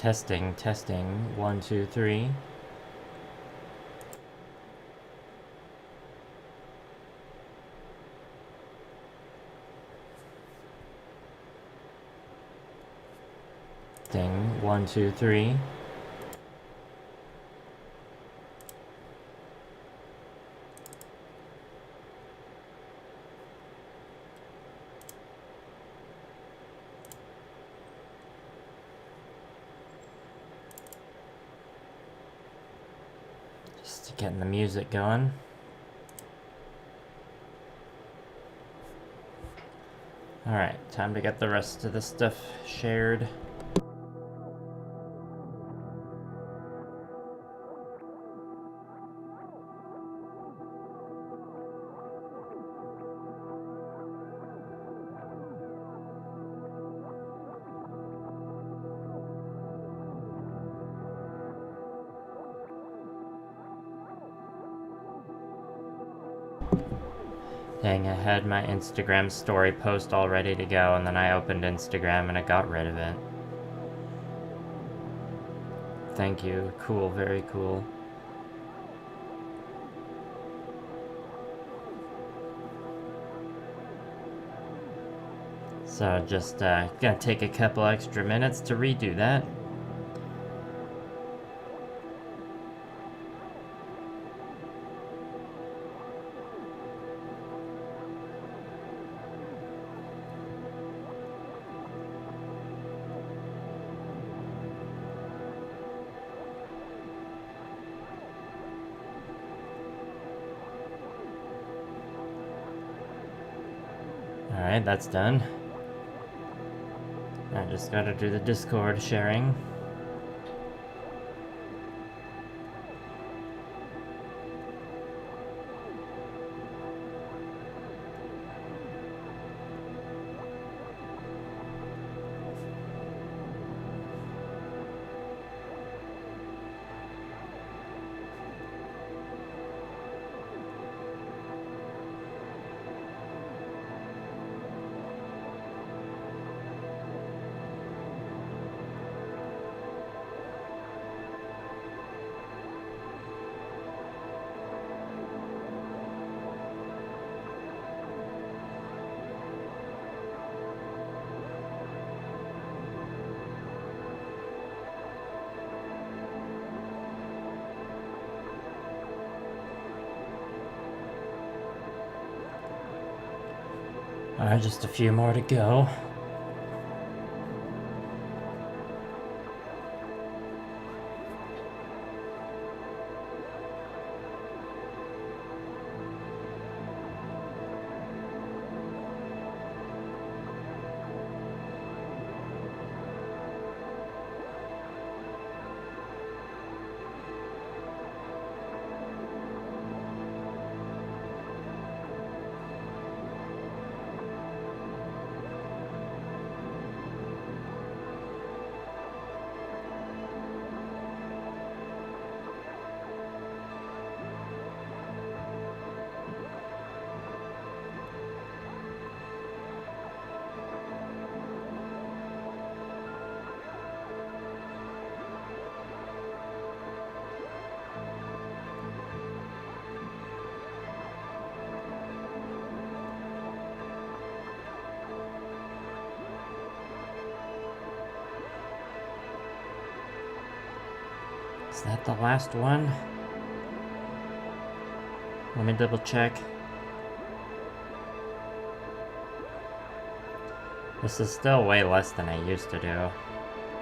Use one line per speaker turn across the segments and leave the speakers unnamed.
Testing, testing. 1, 2, 3. Testing. 1, 2, 3. Just getting the music going. Alright, time to get the rest of the stuff shared. Dang, I had my Instagram story post all ready to go, and then I opened Instagram and it got rid of it. Thank you. Cool, very cool. So just gonna take a couple extra minutes to redo that. Alright, that's done. I just gotta do the Discord sharing. Alright, just a few more to go. Is that the last one? Let me double check. This is still way less than I used to do.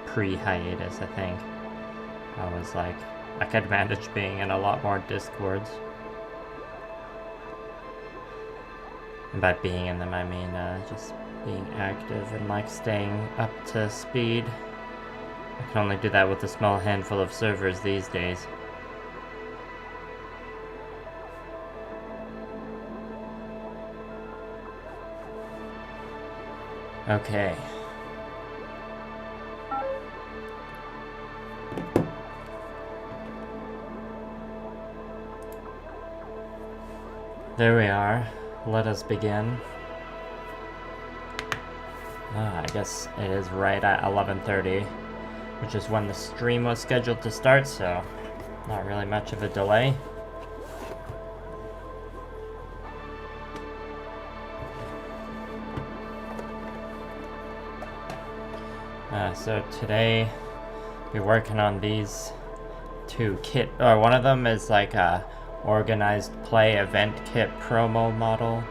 Pre-hiatus, I think. I was like, I could manage being in a lot more Discords. And by being in them, I mean just being active and like staying up to speed. I can only do that with a small handful of servers these days. Okay. There we are. Let us begin. I guess it is right at 11:30. which is when the stream was scheduled to start, so not really much of a delay. So today we're working on these two kit, or one of them is like a organized play event kit promo model,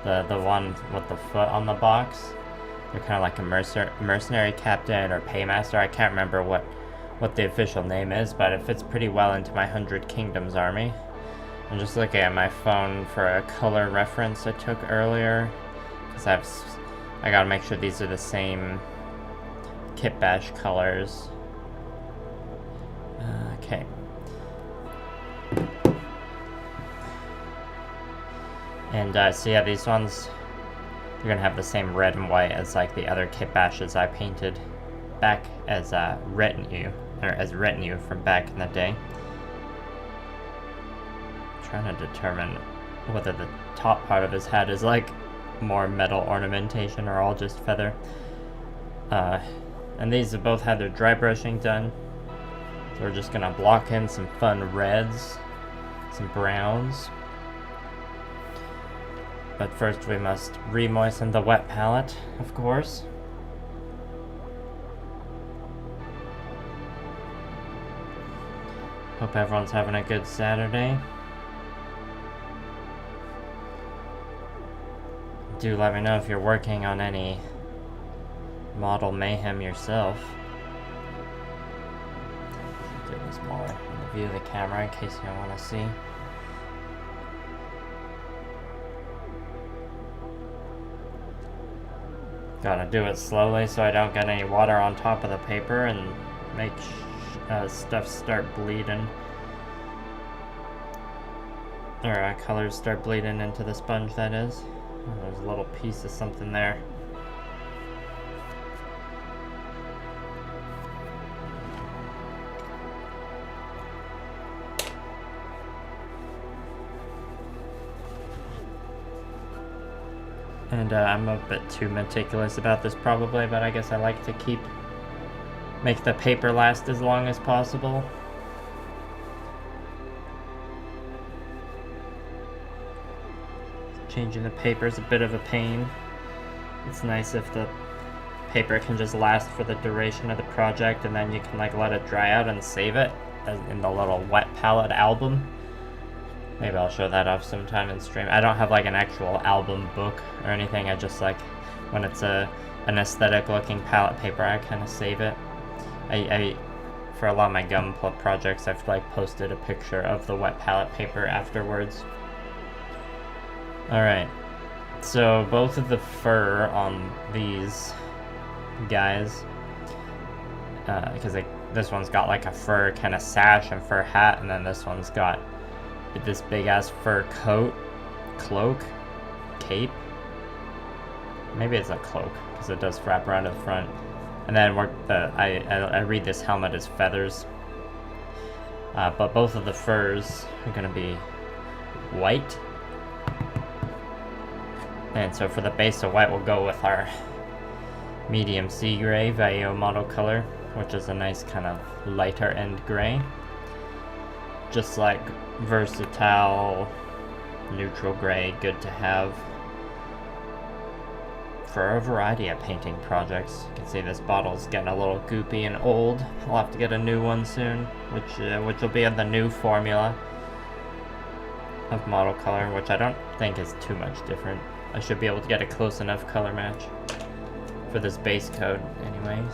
the one with the foot on the box. They're kind of like a mercenary captain or paymaster. I can't remember what the official name is, but it fits pretty well into my 100 Kingdoms army. I'm just looking at my phone for a color reference I took earlier, because I gotta make sure these are the same kit bash colors. Okay. And so yeah, these ones, you're gonna have the same red and white as like the other kit bashes I painted back as retinue from back in the day. I'm trying to determine whether the top part of his head is like more metal ornamentation or all just feather. And these have both had their dry brushing done. So we're just gonna block in some fun reds, some browns. But first we must re-moisten the wet palette, of course. Hope everyone's having a good Saturday. Do let me know if you're working on any model Mayhem yourself. Do this more in the view of the camera in case you want to see. Gotta do it slowly so I don't get any water on top of the paper and make stuff start bleeding. Or colors start bleeding into the sponge, that is. Oh, there's a little piece of something there. And I'm a bit too meticulous about this probably, but I guess I like to make the paper last as long as possible. Changing the paper is a bit of a pain. It's nice if the paper can just last for the duration of the project and then you can like let it dry out and save it in the little wet palette album. Maybe I'll show that off sometime in stream. I don't have like an actual album book or anything. I just like, when it's an aesthetic looking palette paper, I kind of save it. I for a lot of my gum projects, I've like posted a picture of the wet palette paper afterwards. Alright, so both of the fur on these guys, because this one's got like a fur kind of sash and fur hat, and then this one's got this big ass fur cloak, cape. Maybe it's a cloak because it does wrap around to the front. And then I read this helmet as feathers. But both of the furs are gonna be white. And so for the base of white, we'll go with our medium sea gray Vallejo model color, which is a nice kind of lighter end gray. Just like versatile, neutral gray, good to have for a variety of painting projects. You can see this bottle's getting a little goopy and old. I'll have to get a new one soon, which will be in the new formula of model color, which I don't think is too much different. I should be able to get a close enough color match for this base code anyways.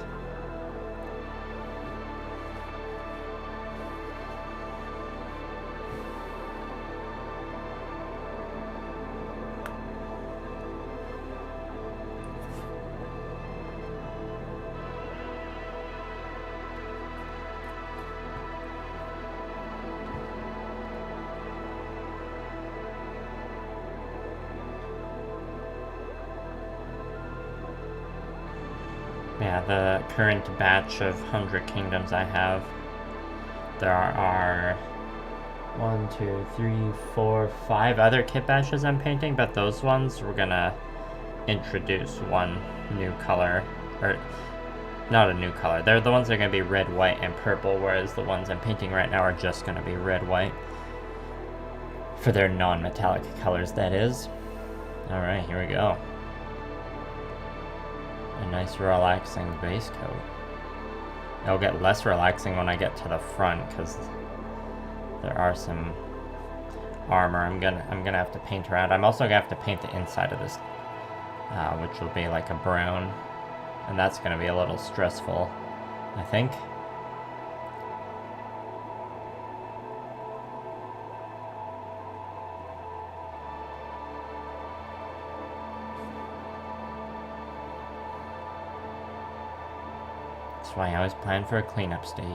Yeah, the current batch of 100 Kingdoms I have, there are 1, 2, 3, 4, 5 other kit bashes I'm painting, but those ones we're gonna introduce one new color, or not a new color. They're the ones that are going to be red, white, and purple, whereas the ones I'm painting right now are just going to be red, white. For their non-metallic colors, that is. Alright, here we go. A nice relaxing base coat. It'll get less relaxing when I get to the front, because there are some armor I'm gonna have to paint around. I'm also gonna have to paint the inside of this, which will be like a brown, and that's gonna be a little stressful, I think. That's why I always plan for a cleanup stage.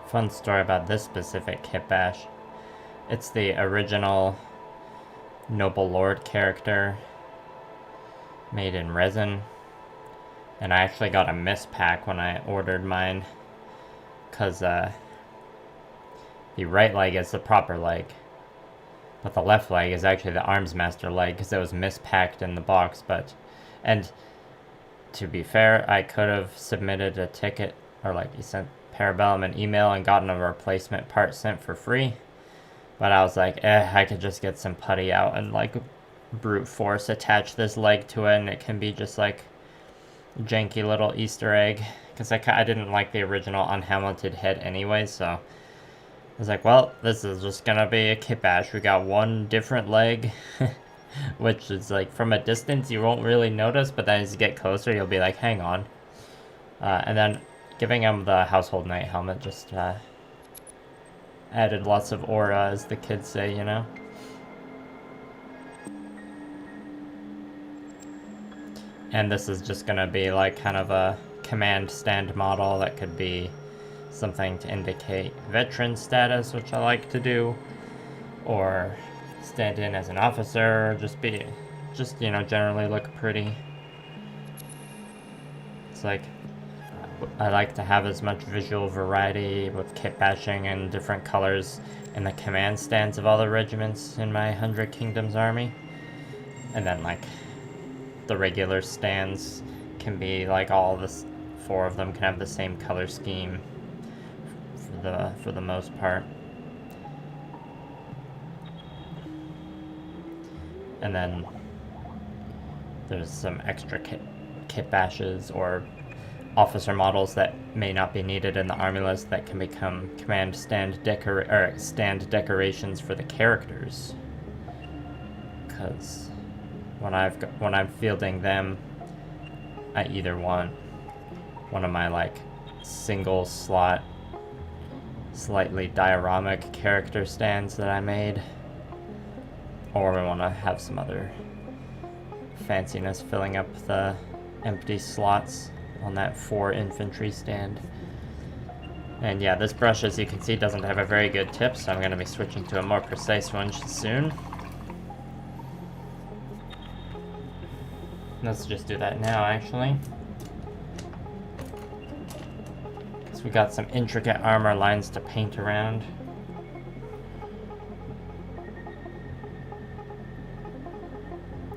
Fun story about this specific kit bash. It's the original Noble Lord character made in resin, and I actually got a mispack when I ordered mine, because the right leg is the proper leg, but the left leg is actually the Arms Master leg, because it was mispacked in the box. And to be fair, I could have submitted a ticket, or like you sent Parabellum an email and gotten a replacement part sent for free. But I was like, I could just get some putty out and like brute force attach this leg to it, and it can be just like janky little Easter egg. Because I didn't like the original unhelmeted head anyway, so I was like, well, this is just gonna be a kit bash. We got one different leg, which is like from a distance you won't really notice, but then as you get closer you'll be like, hang on. And then giving him the Household Knight helmet just added lots of aura, as the kids say, you know? And this is just gonna be like kind of a command stand model that could be something to indicate veteran status, which I like to do, or stand in as an officer, or just you know, generally look pretty. It's like, I like to have as much visual variety with kit bashing and different colors in the command stands of all the regiments in my 100 Kingdoms army. And then like the regular stands can be like all the 4 of them can have the same color scheme for the most part. And then there's some extra kit bashes or officer models that may not be needed in the army list that can become command stand decorations for the characters. Because when I'm fielding them, I either want one of my like single slot, slightly dioramic character stands that I made, or I want to have some other fanciness filling up the empty slots on that 4 infantry stand. And yeah, this brush, as you can see, doesn't have a very good tip, so I'm going to be switching to a more precise one soon. Let's just do that now, actually. So we got some intricate armor lines to paint around.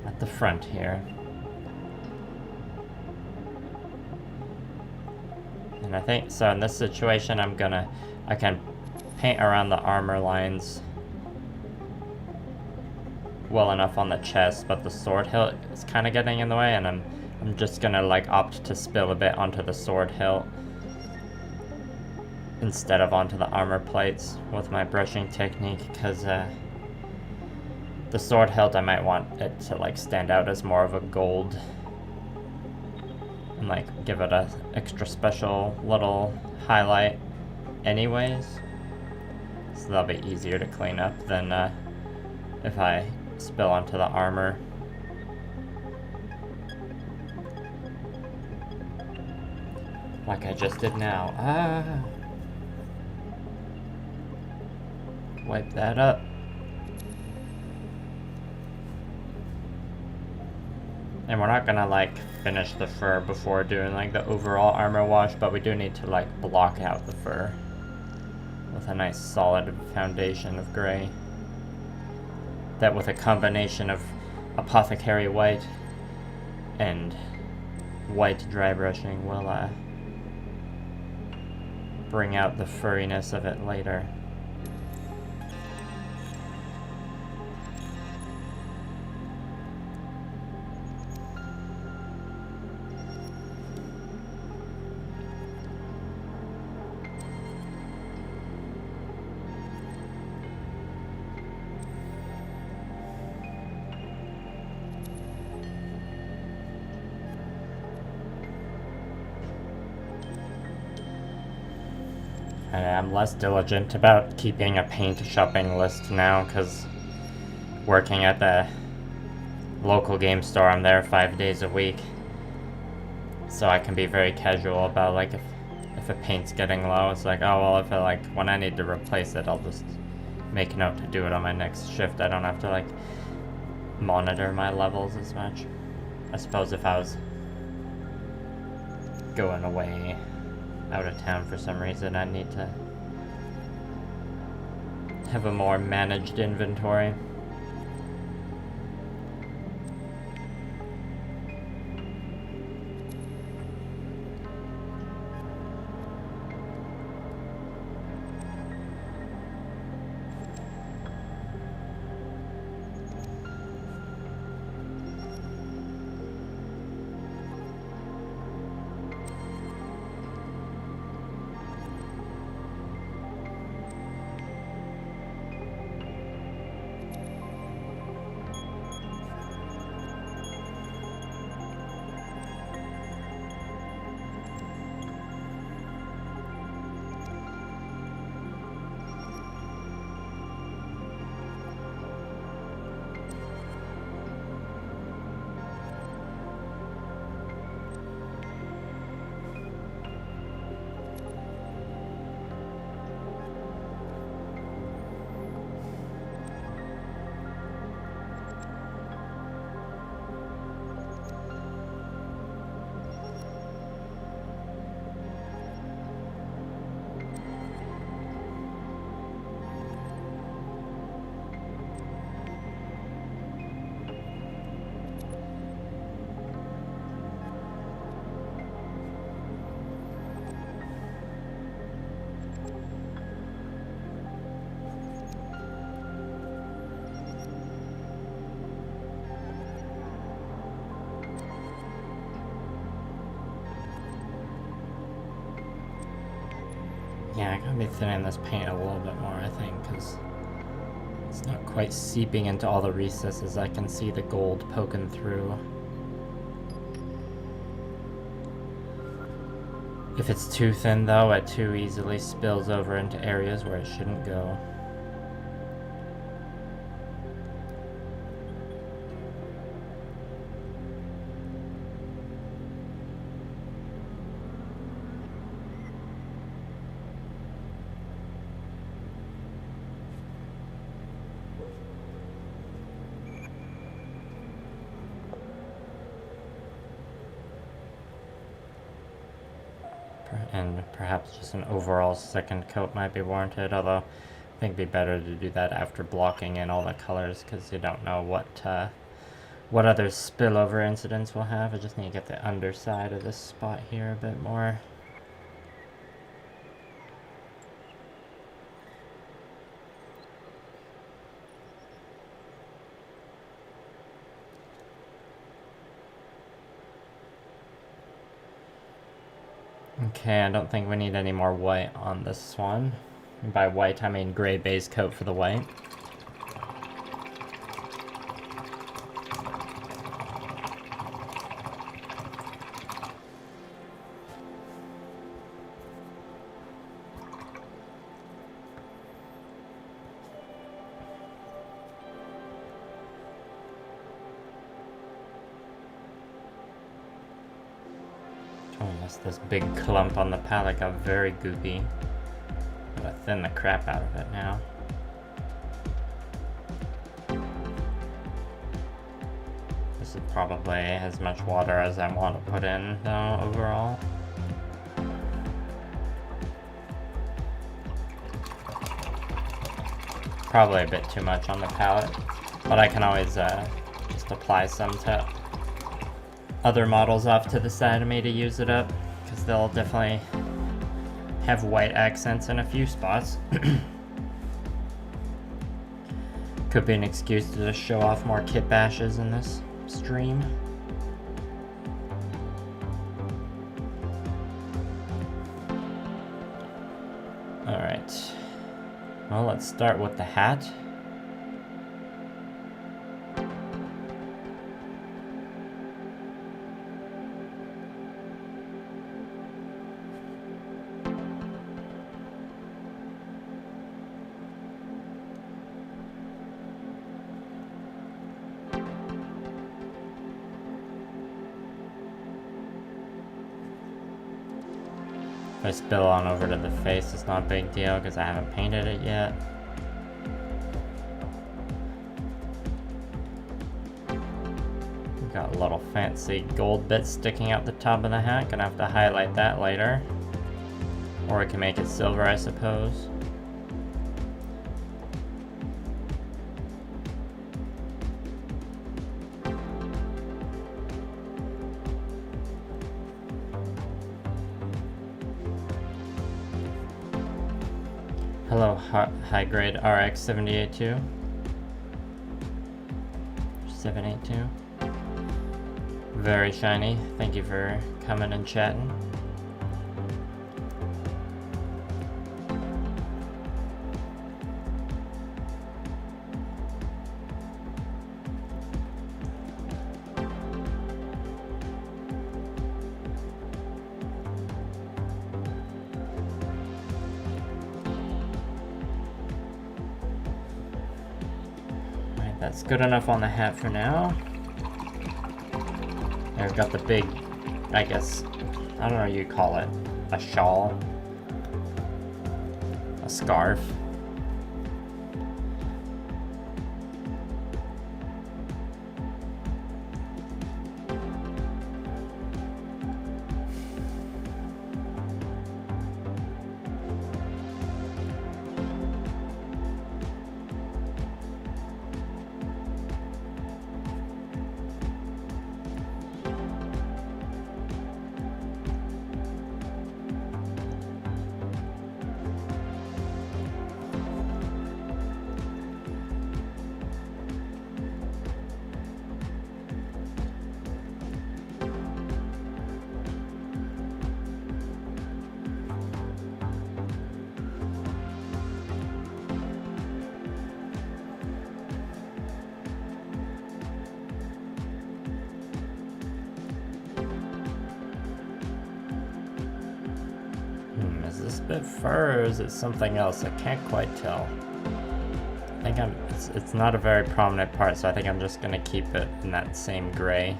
At the front here. And I think, so in this situation, I can paint around the armor lines well enough on the chest, but the sword hilt is kind of getting in the way, and I'm just gonna like opt to spill a bit onto the sword hilt instead of onto the armor plates with my brushing technique, because the sword hilt, I might want it to like stand out as more of a gold and like give it a extra special little highlight anyways, so that'll be easier to clean up than if I spill onto the armor. Like I just did now. wipe that up. And we're not gonna like finish the fur before doing like the overall armor wash, but we do need to like block out the fur with a nice solid foundation of gray. That with a combination of apothecary white and white dry brushing will bring out the furriness of it later. And I'm less diligent about keeping a paint shopping list now, because working at the local game store, I'm there 5 days a week. So I can be very casual about like if a paint's getting low, it's like, oh well, if I like when I need to replace it, I'll just make a note to do it on my next shift. I don't have to like monitor my levels as much. I suppose if I was going away out of town for some reason, I need to have a more managed inventory. Yeah, I gotta be thinning this paint a little bit more, I think, because it's not quite seeping into all the recesses. I can see the gold poking through. If it's too thin, though, it too easily spills over into areas where it shouldn't go. And perhaps just an overall second coat might be warranted, although I think it'd be better to do that after blocking in all the colors, because you don't know what other spillover incidents we'll have. I just need to get the underside of this spot here a bit more. Okay, I don't think we need any more white on this one. And by white, I mean gray base coat for the white. This big clump on the palette got very goopy. I'm gonna thin the crap out of it now. This is probably as much water as I want to put in, though, overall. Probably a bit too much on the palette, but I can always just apply some to other models off to the side of me to use it up, because they'll definitely have white accents in a few spots. Could be an excuse to just show off more kit bashes in this stream. Alright. Well, let's start with the hat. If I spill on over to the face, it's not a big deal because I haven't painted it yet. Got a little fancy gold bit sticking out the top of the hat. Gonna have to highlight that later. Or we can make it silver, I suppose. Hello, high grade RX 782. 782. Very shiny. Thank you for coming and chatting. That's good enough on the hat for now. I've got the big, I guess, I don't know what you call it, a shawl, a scarf. Is this bit fur or is it something else? I can't quite tell. I think it's not a very prominent part, so I think I'm just gonna keep it in that same gray.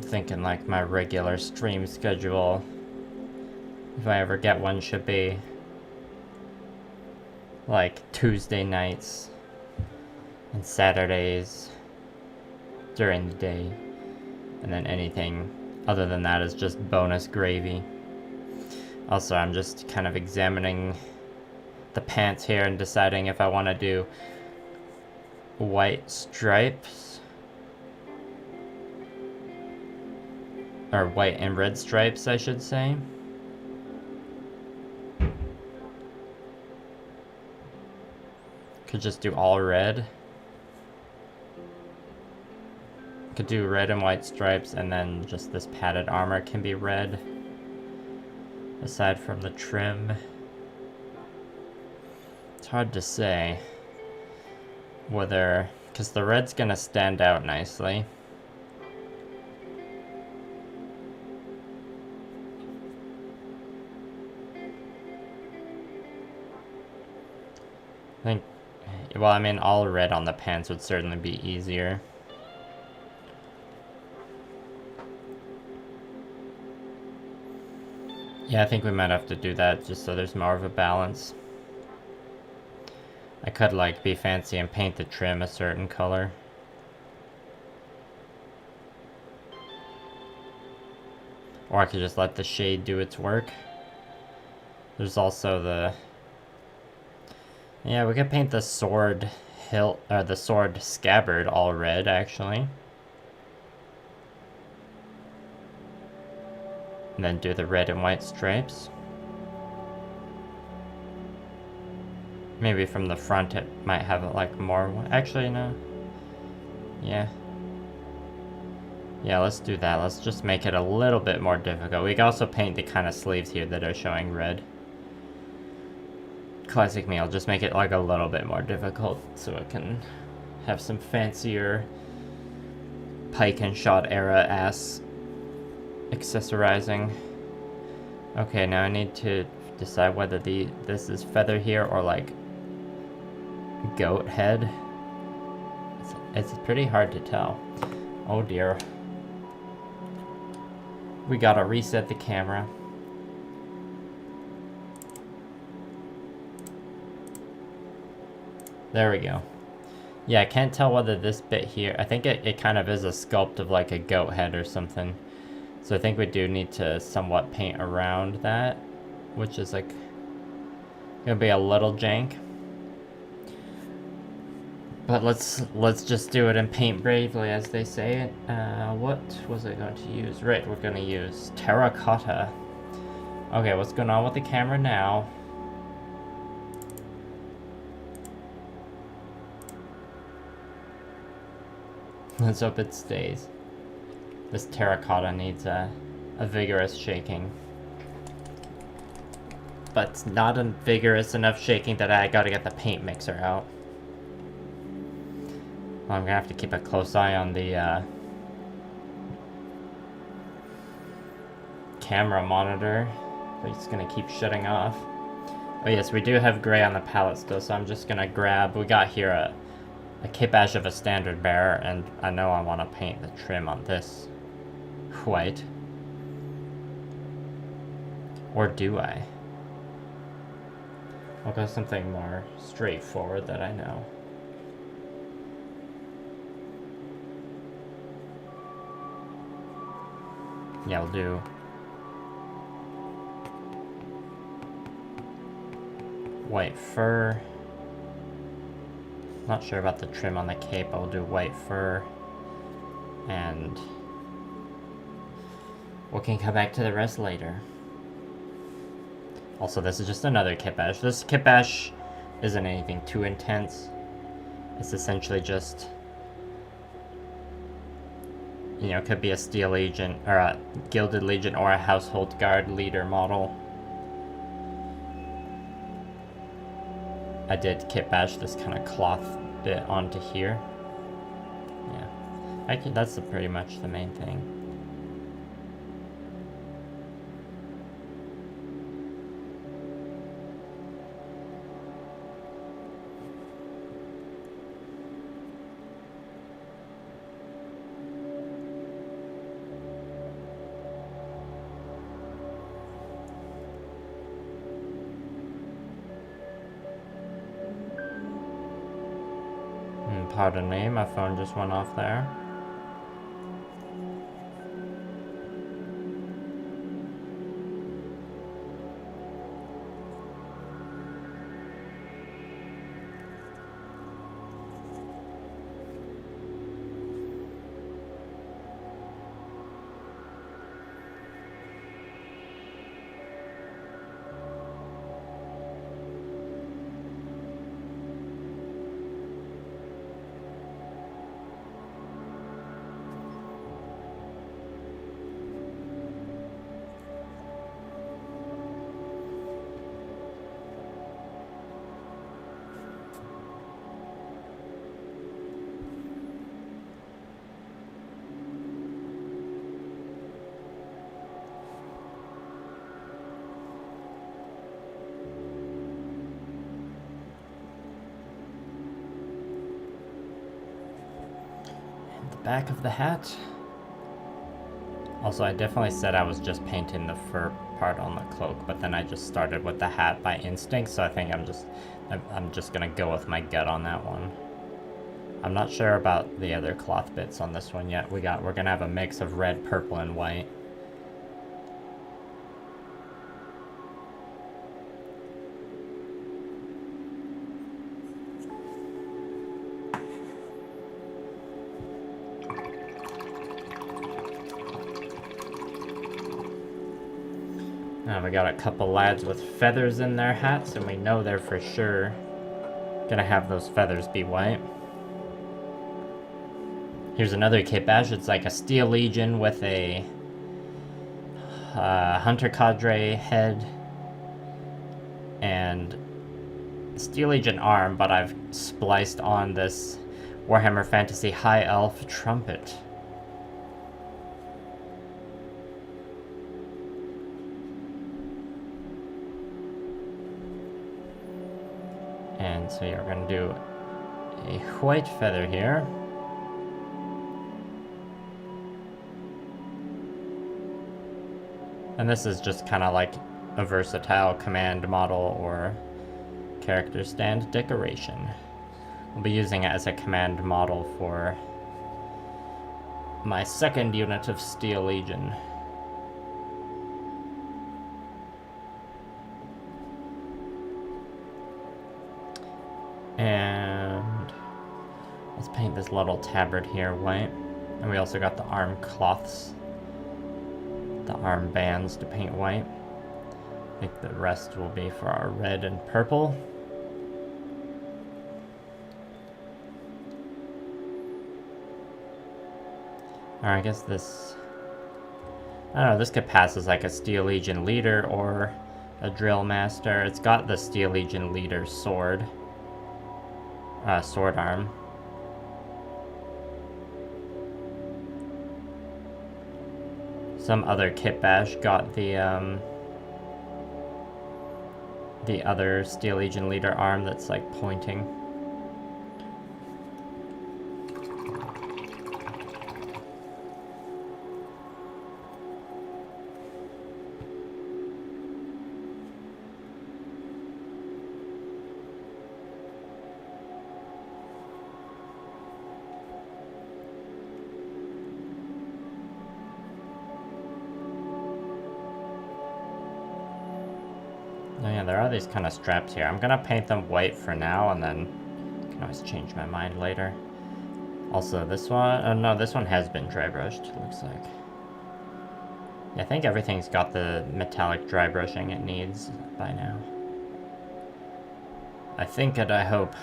I'm thinking like my regular stream schedule, if I ever get one, should be like Tuesday nights and Saturdays during the day, and then anything other than that is just bonus gravy. Also, I'm just kind of examining the pants here and deciding if I want to do white stripes or white and red stripes, I should say. Could just do all red. Could do red and white stripes, and then just this padded armor can be red aside from the trim. It's hard to say whether, because the red's gonna stand out nicely. I think, well, I mean, all red on the pants would certainly be easier. Yeah, I think we might have to do that just so there's more of a balance. I could like be fancy and paint the trim a certain color. Or I could just let the shade do its work. There's also the... Yeah, we could paint the sword hilt, or the sword scabbard all red, actually. And then do the red and white stripes. Maybe from the front it might have like more... Actually, no. Yeah. Yeah, let's do that. Let's just make it a little bit more difficult. We can also paint the kind of sleeves here that are showing red. Classic me, I'll just make it like a little bit more difficult so it can have some fancier pike and shot era ass accessorizing. Okay, now I need to decide whether this is feather here or like goat head. It's pretty hard to tell. Oh dear. We gotta reset the camera. There we go. Yeah, I can't tell whether this bit here... I think it kind of is a sculpt of like a goat head or something. So I think we do need to somewhat paint around that, which is like gonna be a little jank. But let's just do it and paint bravely, as they say. What was I going to use? Right, we're gonna use terracotta. Okay, what's going on with the camera now? Let's hope it stays. This terracotta needs a vigorous shaking. But not a vigorous enough shaking that I gotta get the paint mixer out. Well, I'm gonna have to keep a close eye on the camera monitor. It's gonna keep shutting off. Oh yes, we do have gray on the palette still, so I'm just gonna grab... We got here a kit bash of a standard bearer, and I know I want to paint the trim on this white. Or do I? I'll go something more straightforward that I know. Yeah, I'll do white fur. Not sure about the trim on the cape. I'll do white fur, and we can come back to the rest later. Also, this is just another kit bash. This kit bash isn't anything too intense. It's essentially just, you know, it could be a Steel Legion, or a Gilded Legion, or a Household Guard leader model. I did kit bash this kind of cloth bit onto here. Yeah, that's pretty much the main thing. Pardon me, my phone just went off there. Back of the hat. Also, I definitely said I was just painting the fur part on the cloak, but then I just started with the hat by instinct, so I think I'm just gonna go with my gut on that one. I'm not sure about the other cloth bits on this one yet. We're gonna have a mix of red, purple, and white. We got a couple lads with feathers in their hats, and we know they're for sure gonna have those feathers be white. Here's another kit bash. It's like a Steel Legion with a Hunter Cadre head and Steel Legion arm, but I've spliced on this Warhammer Fantasy High Elf trumpet. And so yeah, we're gonna do a white feather here. And this is just kind of like a versatile command model or character stand decoration. We'll be using it as a command model for my second unit of Steel Legion. And let's paint this little tabard here white. And we also got the arm cloths, the arm bands to paint white. I think the rest will be for our red and purple. Or I guess this, I don't know, this could pass as like a Steel Legion leader or a drill master. It's got the Steel Legion leader sword. Sword arm. Some other kit bash got the other Steel Legion leader arm that's like pointing. Oh yeah, there are these kind of straps here. I'm gonna paint them white for now, and then I can always change my mind later. Also, this one, oh no, this one has been dry brushed, it looks like. Yeah, I think everything's got the metallic dry brushing it needs by now. I think and I hope.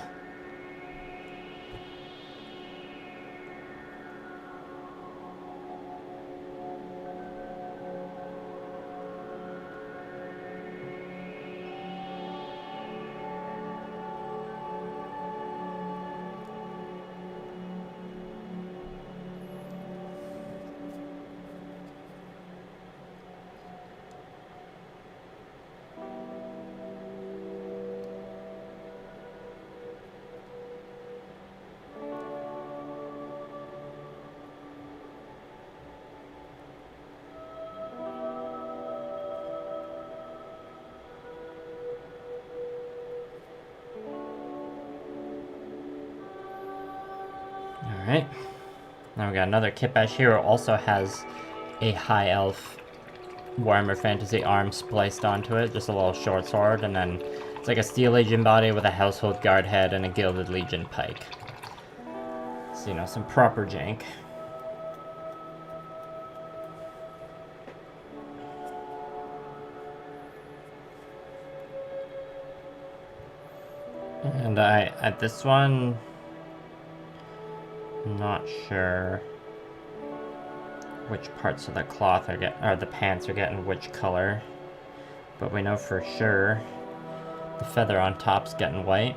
Alright. Now we got another kit bash here. It also has a high elf Warhammer Fantasy arm spliced onto it. Just a little short sword, and then it's like a Steel Legion body with a Household Guard head and a Gilded Legion pike. So, you know, some proper jank. And at this one, not sure which parts of the cloth or the pants are getting which color, but we know for sure the feather on top's getting white.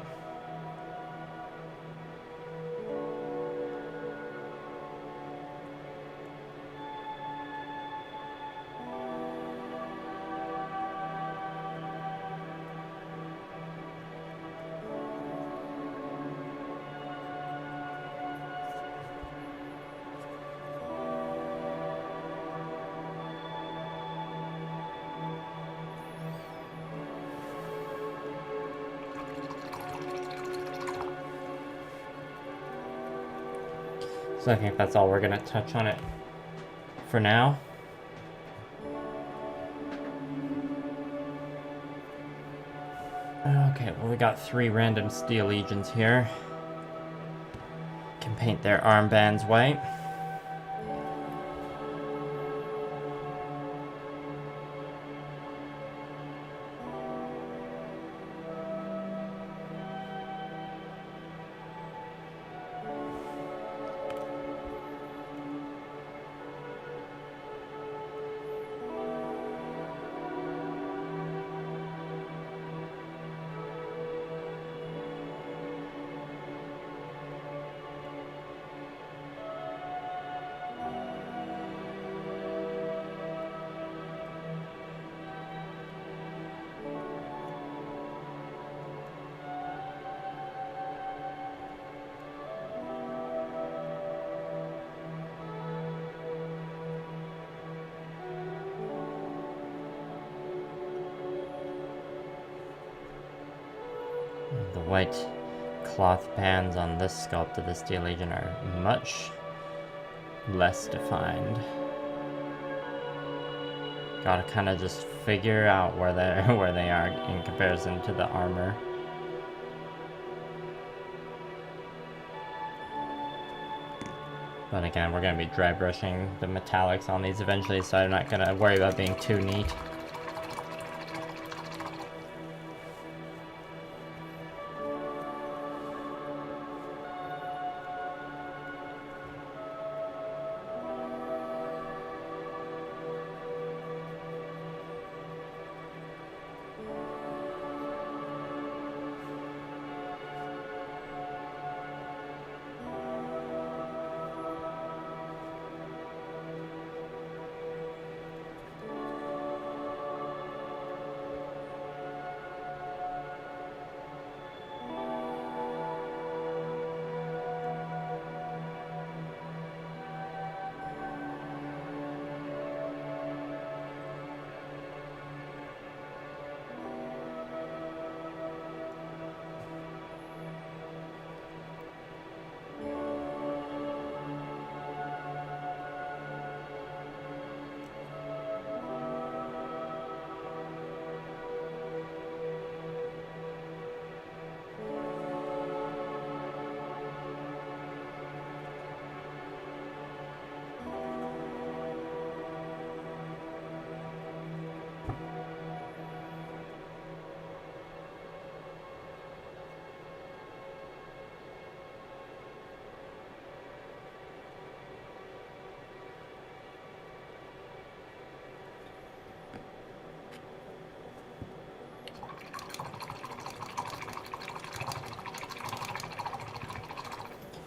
So I think that's all we're gonna touch on it for now. Okay, well we got 3 random Steel Legions here. Can paint their armbands white. The white cloth bands on this sculpt of the Steel Legion are much less defined. Gotta kind of just figure out where they are in comparison to the armor. But again, we're gonna be dry brushing the metallics on these eventually, so I'm not gonna worry about being too neat.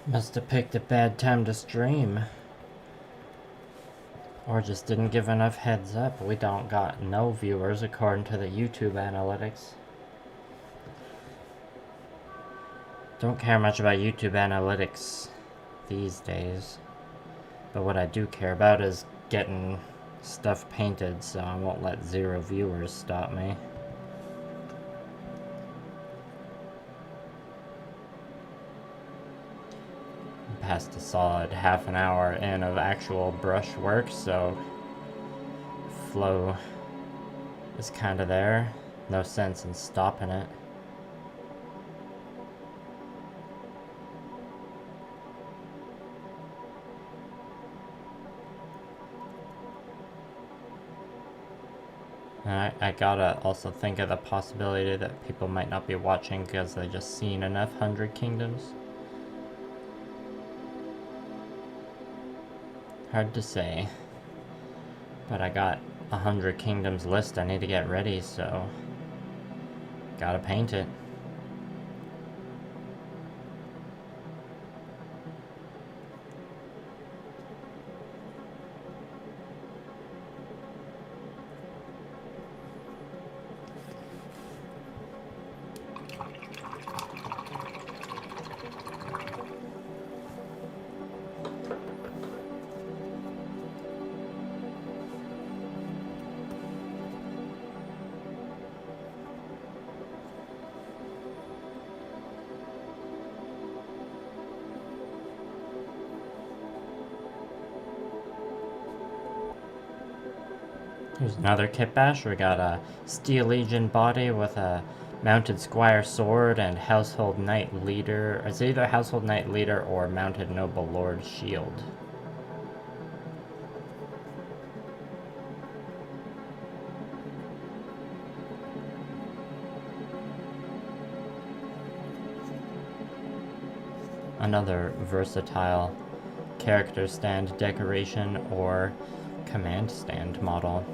Must have picked a bad time to stream. Or just didn't give enough heads up. We don't got no viewers according to the YouTube analytics. Don't care much about YouTube analytics these days. But what I do care about is getting stuff painted, so I won't let 0 viewers stop me. Past a solid half an hour in of actual brush work, so flow is kind of there. No sense in stopping it. I gotta also think of the possibility that people might not be watching because they just seen enough 100 Kingdoms. Hard to say. But I got 100 Kingdoms list I need to get ready, so gotta paint it. Here's another kit bash. We got a Steel Legion body with a mounted squire sword and household knight leader. It's either household knight leader or mounted noble lord shield. Another versatile character stand decoration or command stand model.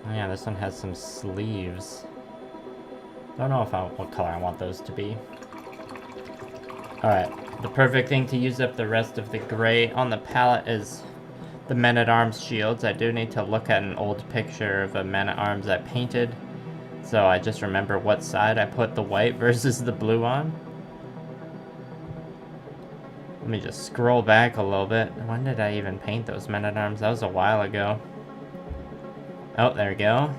Oh yeah, this one has some sleeves. Don't know what color I want those to be. Alright, the perfect thing to use up the rest of the gray on the palette is the men-at-arms shields. I do need to look at an old picture of a men-at-arms I painted, so I just remember what side I put the white versus the blue on. Let me just scroll back a little bit. When did I even paint those men-at-arms? That was a while ago. Oh, there we go.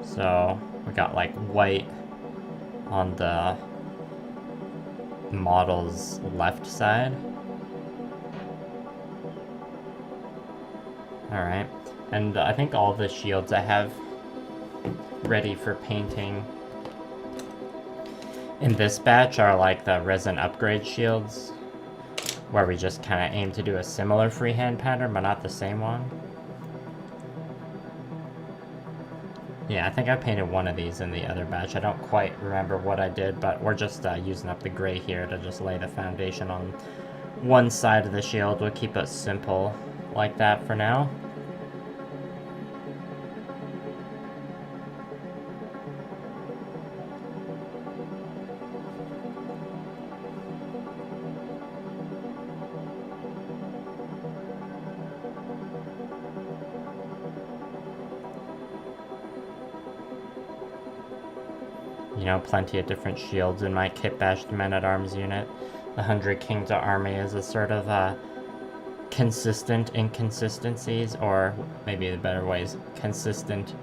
So, we got like white on the model's left side. Alright, and I think all the shields I have ready for painting in this batch are like the resin upgrade shields, where we just kind of aim to do a similar freehand pattern, but not the same one. Yeah, I think I painted one of these in the other batch. I don't quite remember what I did, but we're just using up the gray here to just lay the foundation on one side of the shield. We'll keep it simple like that for now. You know, plenty of different shields in my kit bashed men-at-arms unit. The 100 Kingdom army is a sort of consistent inconsistencies, or maybe the better way is consistent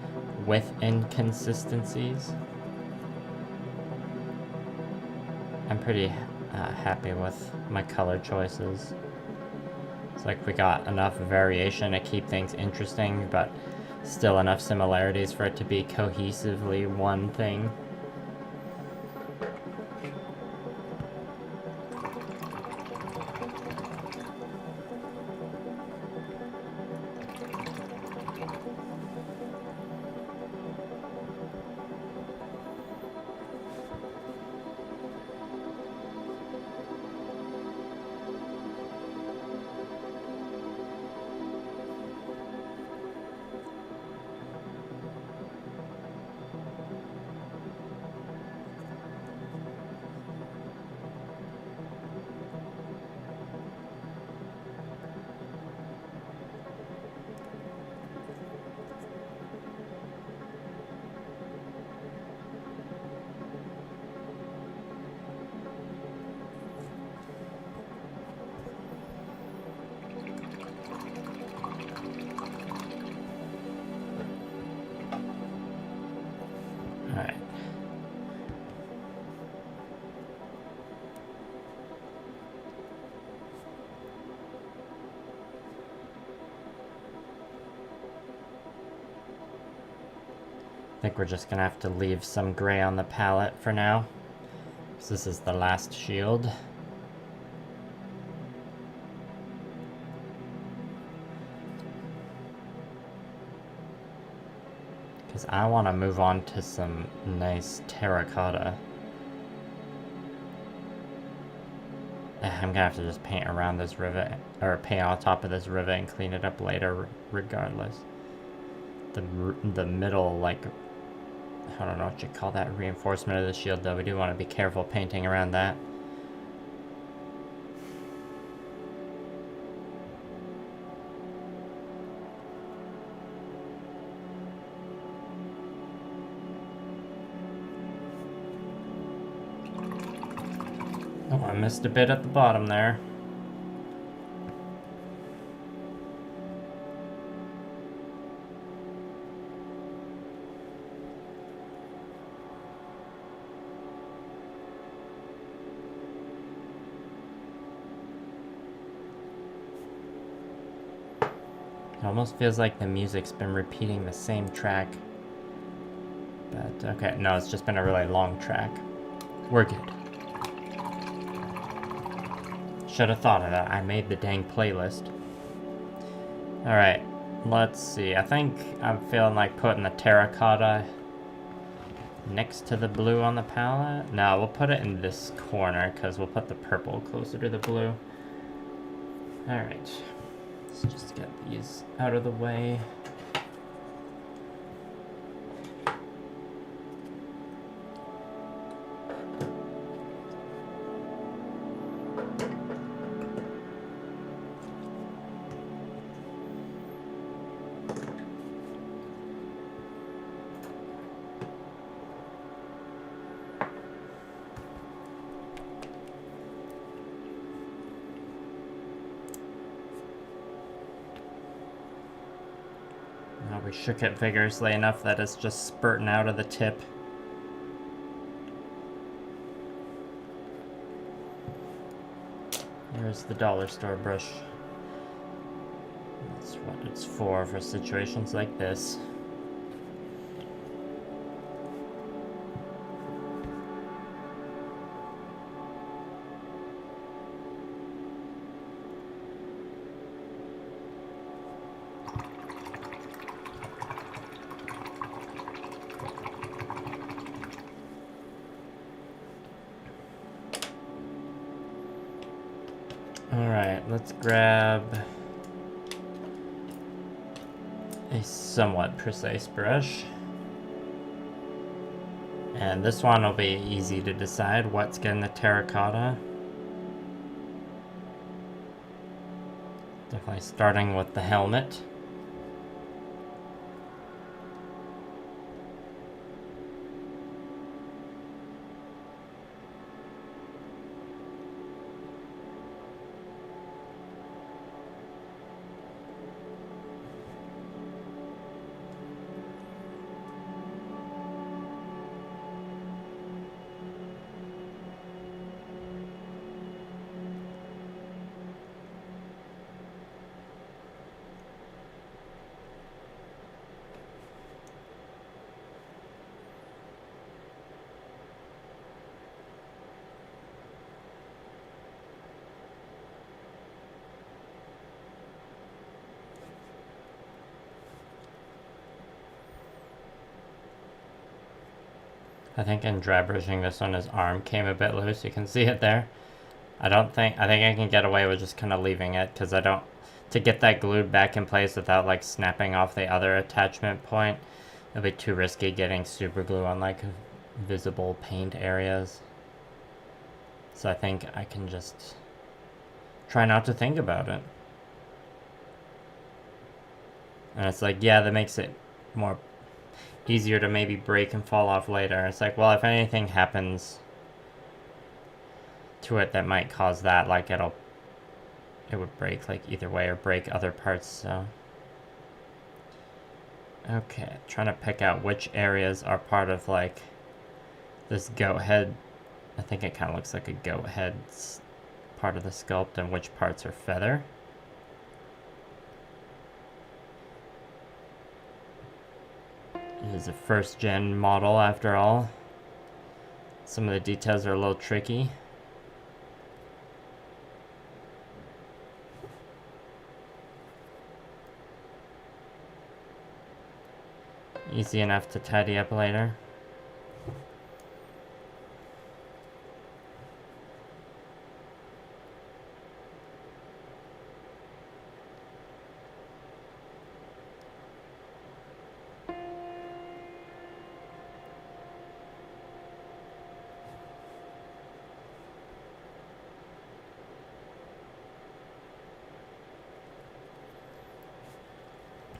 with inconsistencies. I'm pretty happy with my color choices. It's like we got enough variation to keep things interesting, but still enough similarities for it to be cohesively one thing. I think we're just gonna have to leave some gray on the palette for now, because this is the last shield. Because I want to move on to some nice terracotta. I'm gonna have to just paint around this rivet, or paint on top of this rivet and clean it up later regardless. The middle, like, I don't know what you call that, reinforcement of the shield, though. We do want to be careful painting around that. Oh, I missed a bit at the bottom there. It almost feels like the music's been repeating the same track. But, okay, no, it's just been a really long track. We're good. Should have thought of that. I made the dang playlist. Alright, let's see. I think I'm feeling like putting the terracotta next to the blue on the palette. No, we'll put it in this corner because we'll put the purple closer to the blue. Alright, let's just get these out of the way. We shook it vigorously enough that it's just spurting out of the tip. Here's the dollar store brush. That's what it's for situations like this. Alright, let's grab a somewhat precise brush. And this one will be easy to decide what's getting the terracotta. Definitely starting with the helmet. I think in dry brushing this one, his arm came a bit loose. You can see it there. I think I can get away with just kind of leaving it because to get that glued back in place without like snapping off the other attachment point, it'll be too risky getting super glue on like visible paint areas. So I think I can just try not to think about it. And it's like, yeah, that makes it more easier to maybe break and fall off later. It's like, well, if anything happens to it that might cause that, like it would break like either way or break other parts. So okay, trying to pick out which areas are part of like this goat head. I think it kind of looks like a goat head part of the sculpt, and which parts are feather. It is a first gen model after all. Some of the details are a little tricky. Easy enough to tidy up later.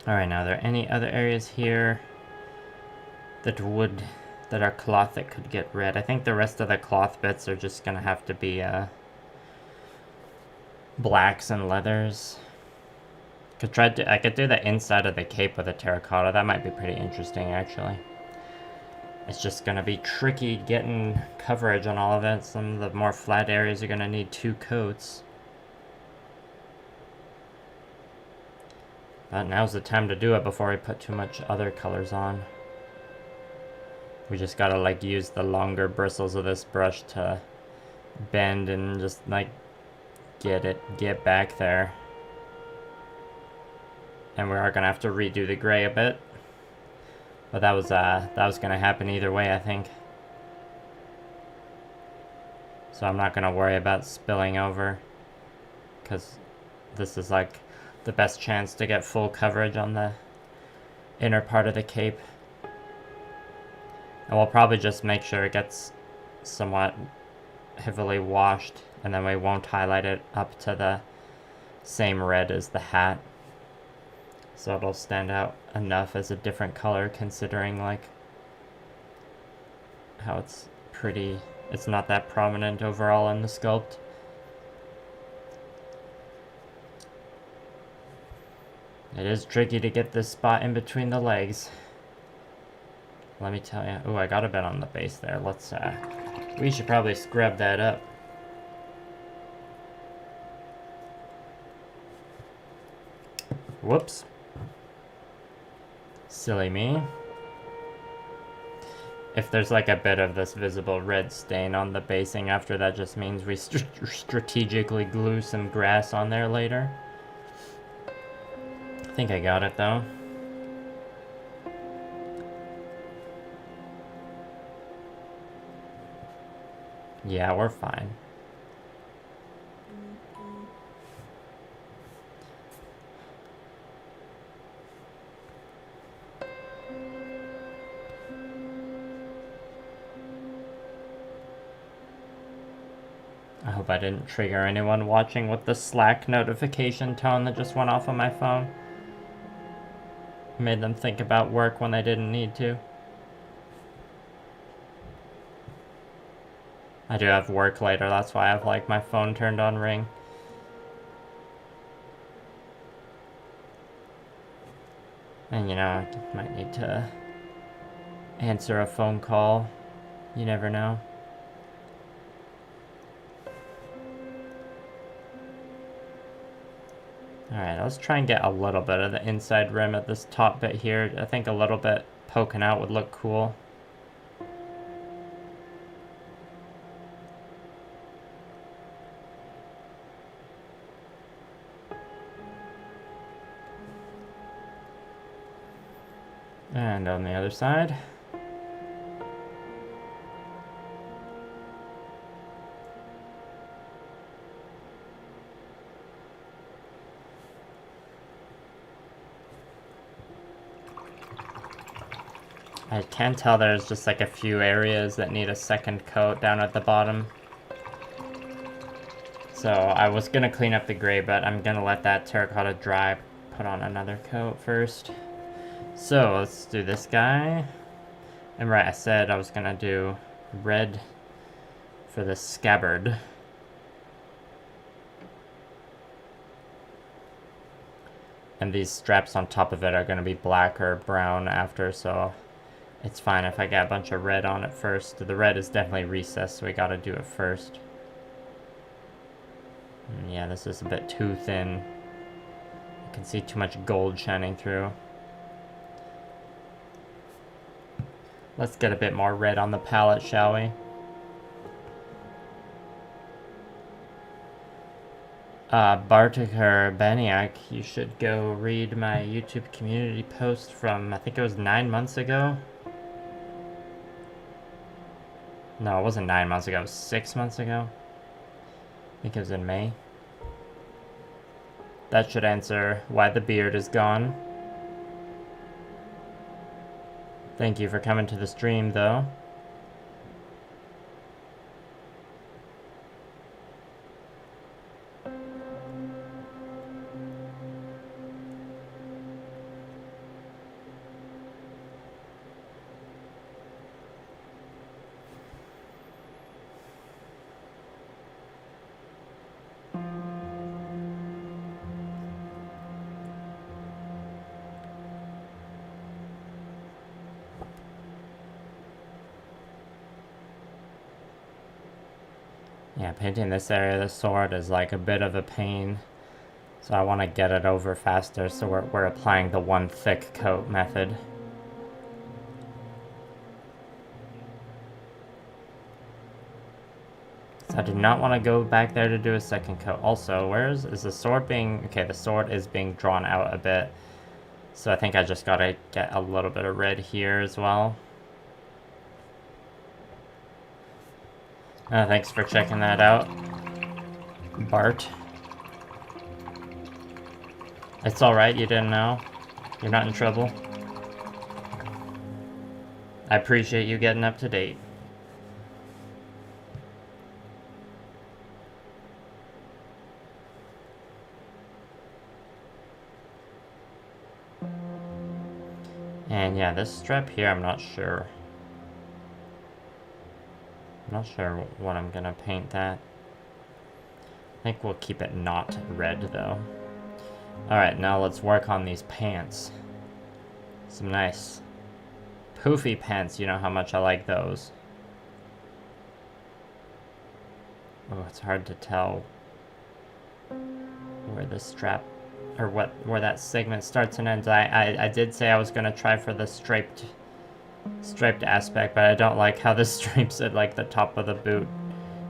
Alright, now are there any other areas here that are cloth that could get red? I think the rest of the cloth bits are just gonna have to be blacks and leathers. I could do the inside of the cape with a terracotta. That might be pretty interesting, actually. It's just gonna be tricky getting coverage on all of it. Some of the more flat areas are gonna need 2 coats. But now's the time to do it before we put too much other colors on. We just gotta like use the longer bristles of this brush to bend and just like get back there. And we are gonna have to redo the gray a bit. But that was gonna happen either way, I think. So I'm not gonna worry about spilling over, because this is like the best chance to get full coverage on the inner part of the cape. And we'll probably just make sure it gets somewhat heavily washed, and then we won't highlight it up to the same red as the hat. So it'll stand out enough as a different color, considering like how it's not that prominent overall in the sculpt. It is tricky to get this spot in between the legs. Let me tell you. Oh, I got a bit on the base there. We should probably scrub that up. Whoops. Silly me. If there's like a bit of this visible red stain on the basing after, that just means we strategically glue some grass on there later. I think I got it though. Yeah, we're fine. I hope I didn't trigger anyone watching with the Slack notification tone that just went off on my phone. Made them think about work when they didn't need to. I do have work later, that's why I have like my phone turned on ring. And you know, I might need to answer a phone call. You never know. Alright, let's try and get a little bit of the inside rim at this top bit here. I think a little bit poking out would look cool. And on the other side. I can tell there's just like a few areas that need a second coat down at the bottom. So I was gonna clean up the gray, but I'm gonna let that terracotta dry, put on another coat first. So let's do this guy. And right, I said I was gonna do red for the scabbard. And these straps on top of it are gonna be black or brown after, so it's fine if I get a bunch of red on it first. The red is definitely recessed, so we gotta do it first. And yeah, this is a bit too thin. You can see too much gold shining through. Let's get a bit more red on the palette, shall we? Bartek or Baniak, you should go read my YouTube community post from, I think it was 9 months ago. No, it wasn't 9 months ago, it was 6 months ago. I think it was in May. That should answer why the beard is gone. Thank you for coming to the stream, though. Yeah, painting this area of the sword is like a bit of a pain. So I want to get it over faster, so we're applying the one thick coat method. So I do not want to go back there to do a second coat. Also, is the sword being... Okay, the sword is being drawn out a bit. So I think I just gotta get a little bit of red here as well. Thanks for checking that out, Bart. It's alright, you didn't know. You're not in trouble. I appreciate you getting up to date. And yeah, this strip here, I'm not sure. I'm not sure what I'm gonna paint that. I think we'll keep it not red though. Alright, now let's work on these pants. Some nice poofy pants, you know how much I like those. Oh, it's hard to tell where the strap, or where that segment starts and ends. I did say I was gonna try for the striped aspect, but I don't like how the stripes at like the top of the boot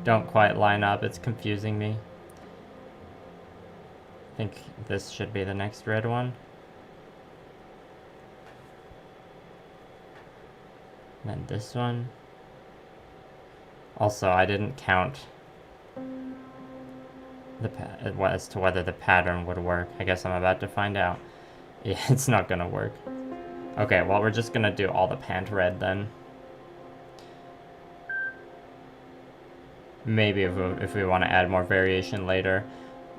don't quite line up. It's confusing me. I think this should be the next red one. And then this one. Also, I didn't count as to whether the pattern would work. I guess I'm about to find out. Yeah, it's not gonna work. Okay, well, we're just gonna do all the pant red then. Maybe if we want to add more variation later,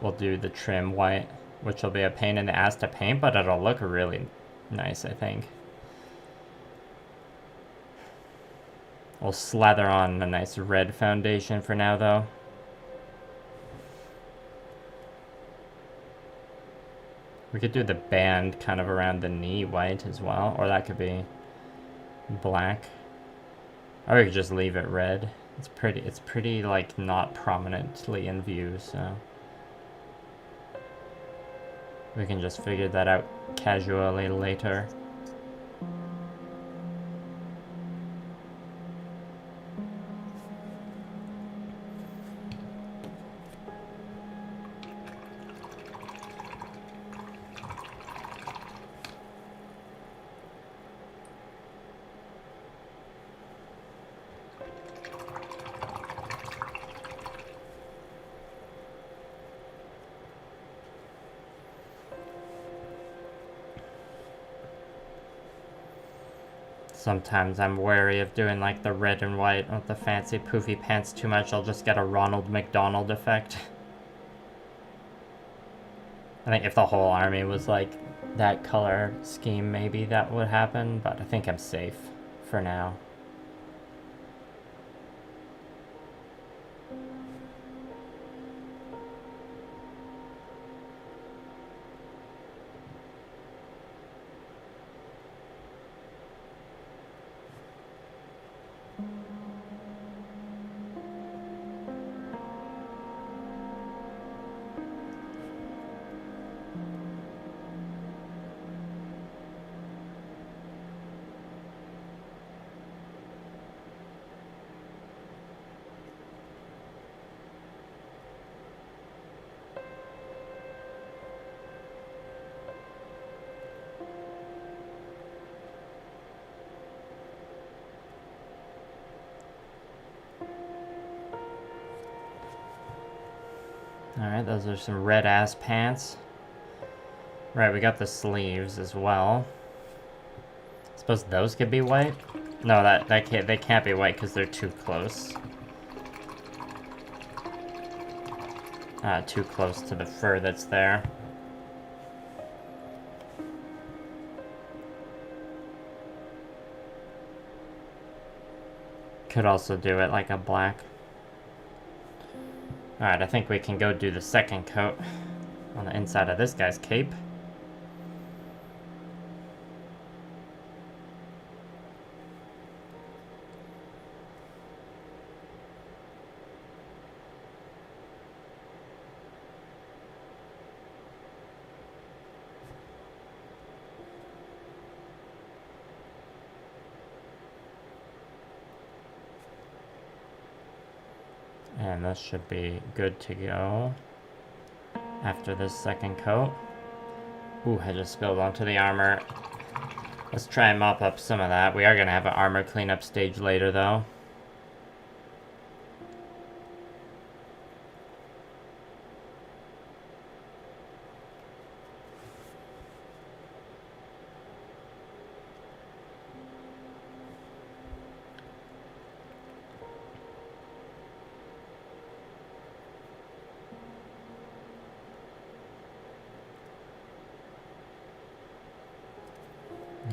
we'll do the trim white, which will be a pain in the ass to paint, but it'll look really nice, I think. We'll slather on a nice red foundation for now, though. We could do the band kind of around the knee white as well, or that could be black. Or we could just leave it red. It's pretty like not prominently in view, so we can just figure that out casually later. Sometimes I'm wary of doing like the red and white with the fancy poofy pants too much. I'll just get a Ronald McDonald effect. I think if the whole army was like that color scheme, maybe that would happen, but I think I'm safe for now. Alright, those are some red ass pants. Right, we got the sleeves as well. Suppose those could be white? No, they can't be white because they're too close. Too close to the fur that's there. Could also do it like a black. Alright, I think we can go do the second coat on the inside of this guy's cape. And this should be good to go after this second coat. Ooh, I just spilled onto the armor. Let's try and mop up some of that. We are going to have an armor cleanup stage later, though.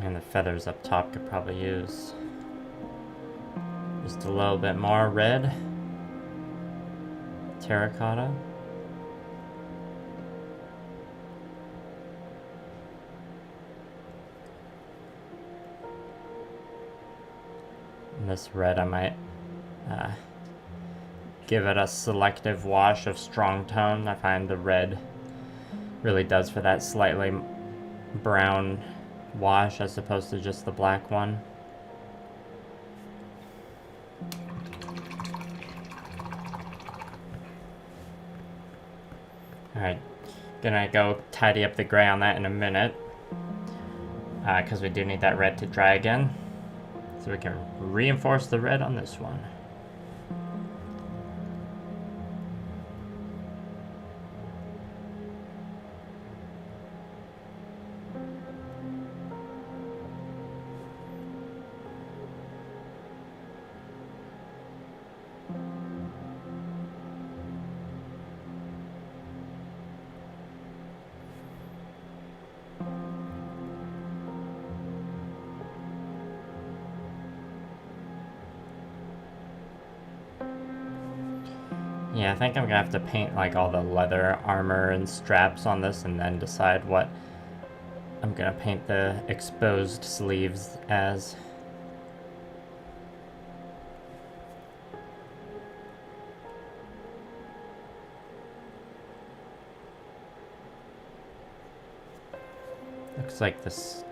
And the feathers up top could probably use just a little bit more red. Terracotta. And this red, I might give it a selective wash of strong tone. I find the red really does for that slightly brown wash as opposed to just the black one. Alright, gonna go tidy up the gray on that in a minute, because we do need that red to dry again, so we can reinforce the red on this one. Yeah, I think I'm gonna have to paint like all the leather armor and straps on this and then decide what I'm gonna paint the exposed sleeves as. Looks like this,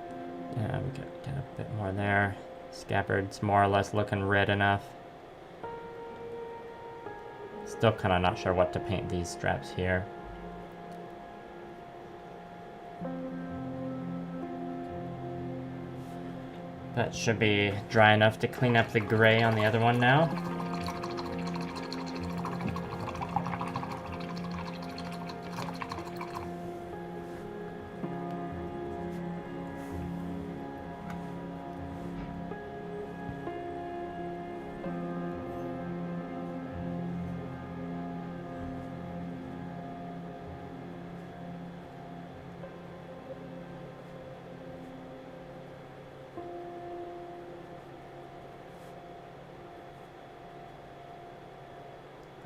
yeah, we get a bit more there. Scabbard's more or less looking red enough. Still kind of not sure what to paint these straps here. That should be dry enough to clean up the gray on the other one now.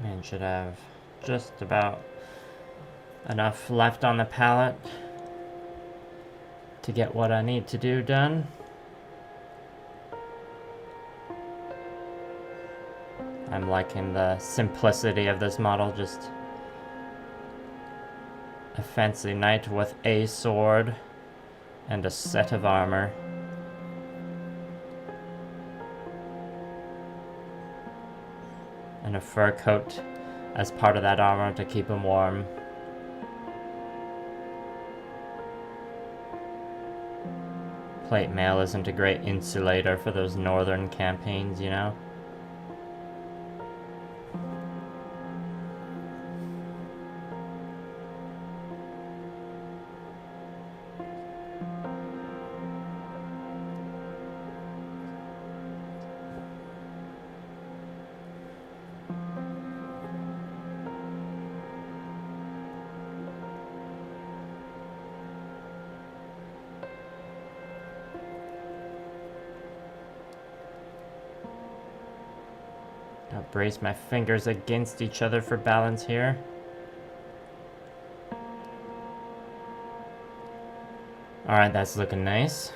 And should have just about enough left on the palette to get what I need to do done. I'm liking the simplicity of this model, just a fancy knight with a sword and a set of armor. And a fur coat as part of that armor to keep him warm. Plate mail isn't a great insulator for those northern campaigns, you know? brace my fingers against each other for balance here. Alright, that's looking nice.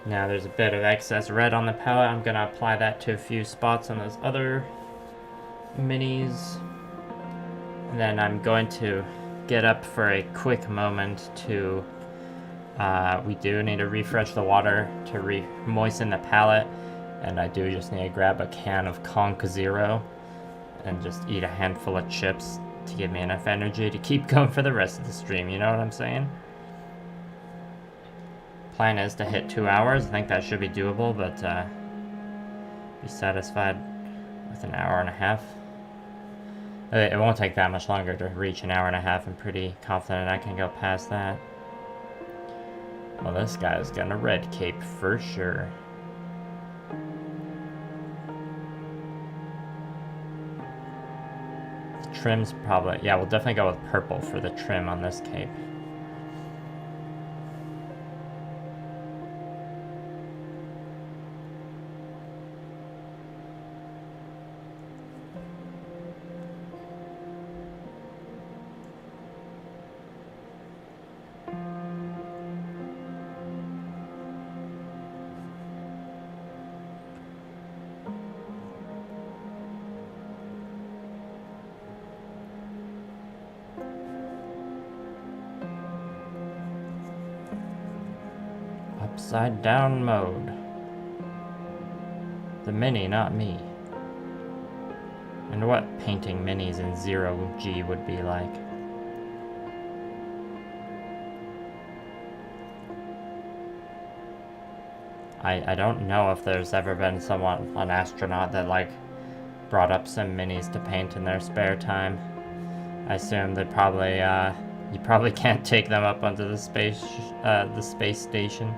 Now there's a bit of excess red on the palette. I'm gonna apply that to a few spots on those other minis. And then I'm going to get up for a quick moment to... we do need to refresh the water to moisten the palette. And I do just need to grab a can of Conquest and just eat a handful of chips to give me enough energy to keep going for the rest of the stream, you know what I'm saying? Plan is to hit 2 hours. I think that should be doable, but be satisfied with an hour and a half. It won't take that much longer to reach an hour and a half. I'm pretty confident I can go past that. Well, this guy's got a red cape for sure. Trim's probably... yeah, we'll definitely go with purple for the trim on this cape. Upside down mode. The mini, not me. And what painting minis in 0G would be like. I don't know if there's ever been someone, an astronaut, that like brought up some minis to paint in their spare time. I assume they'd probably, you probably can't take them up onto the space station.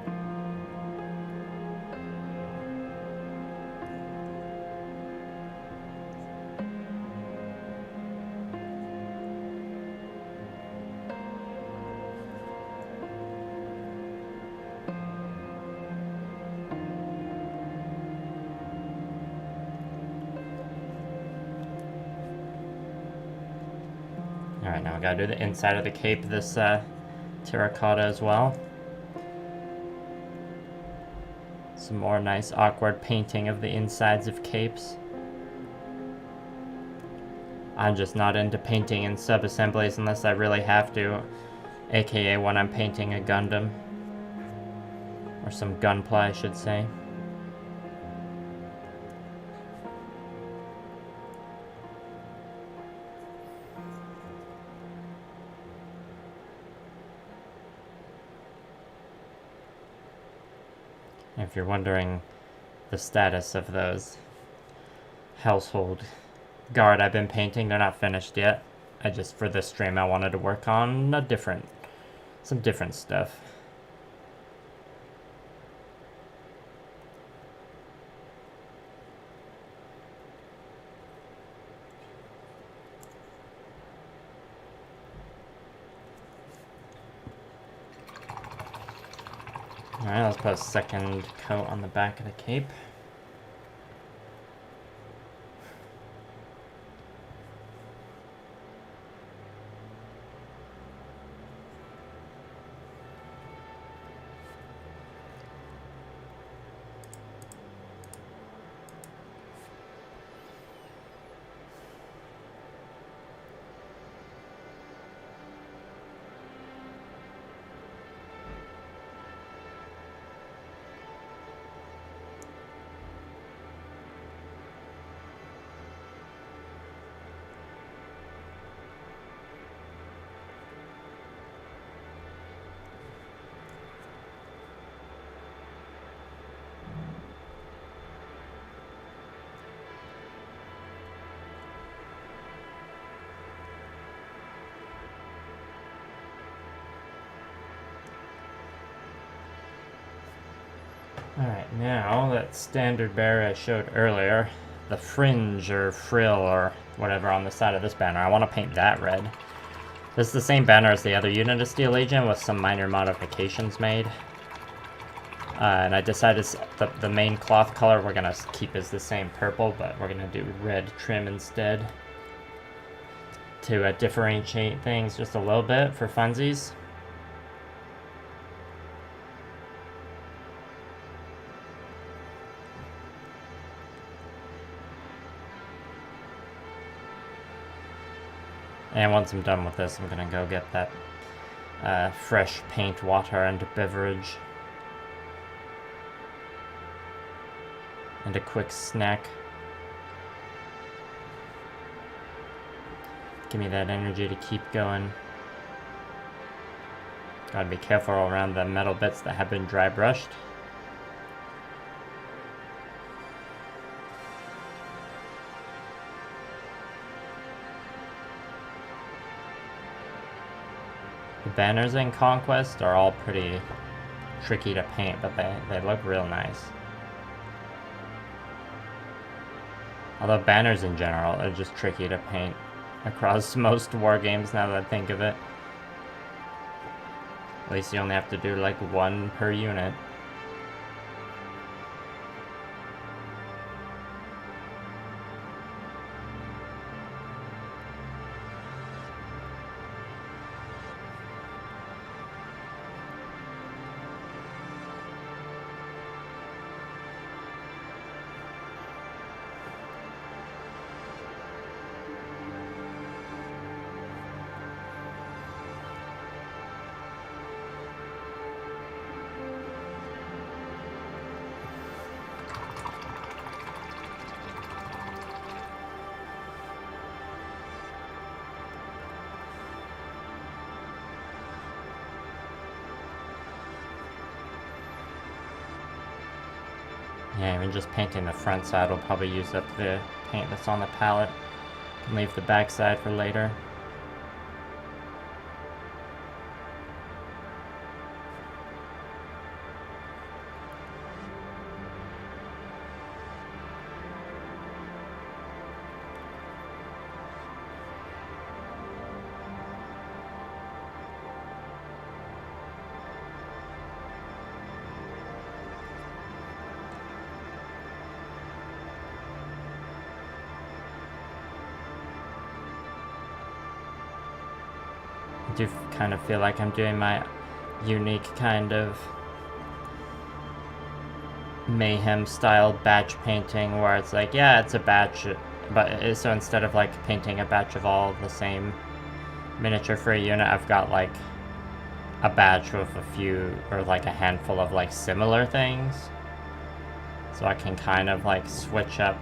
Alright, now we gotta do the inside of the cape, this terracotta as well. Some more nice awkward painting of the insides of capes. I'm just not into painting in sub-assemblies unless I really have to, aka when I'm painting a Gundam. Or some gunpla, I should say. If you're wondering the status of those household guard I've been painting, they're not finished yet. I just, for this stream, I wanted to work on some different stuff. Alright, let's put a second coat on the back of the cape. Alright, now that standard bearer I showed earlier, the fringe or frill or whatever on the side of this banner, I want to paint that red. This is the same banner as the other unit of Steel Legion with some minor modifications made. And I decided the main cloth color we're gonna keep as the same purple, but we're gonna do red trim instead to differentiate things just a little bit for funsies. And once I'm done with this, I'm gonna go get that fresh paint, water, and beverage. And a quick snack. Give me that energy to keep going. Gotta be careful around the metal bits that have been dry brushed. The banners in Conquest are all pretty tricky to paint, but they look real nice. Although banners in general are just tricky to paint across most wargames now that I think of it. At least you only have to do like one per unit. Yeah, even just painting the front side will probably use up the paint that's on the palette. Can leave the back side for later. I do kind of feel like I'm doing my unique kind of Mayhem style batch painting where it's like, yeah, it's a batch, but so instead of like painting a batch of all the same miniature for a unit, I've got like a batch with a few or like a handful of like similar things, so I can kind of like switch up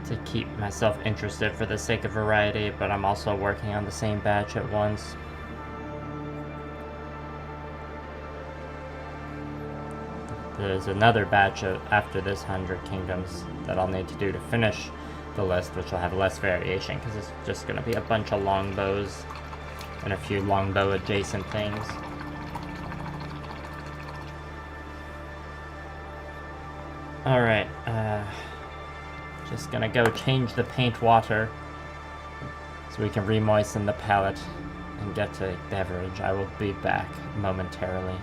to keep myself interested for the sake of variety, but I'm also working on the same batch at once. There's another batch after this 100 Kingdoms that I'll need to do to finish the list, which will have less variation because it's just going to be a bunch of longbows and a few longbow adjacent things. Alright, just gonna go change the paint water so we can re-moisten the palette and get to beverage. I will be back momentarily.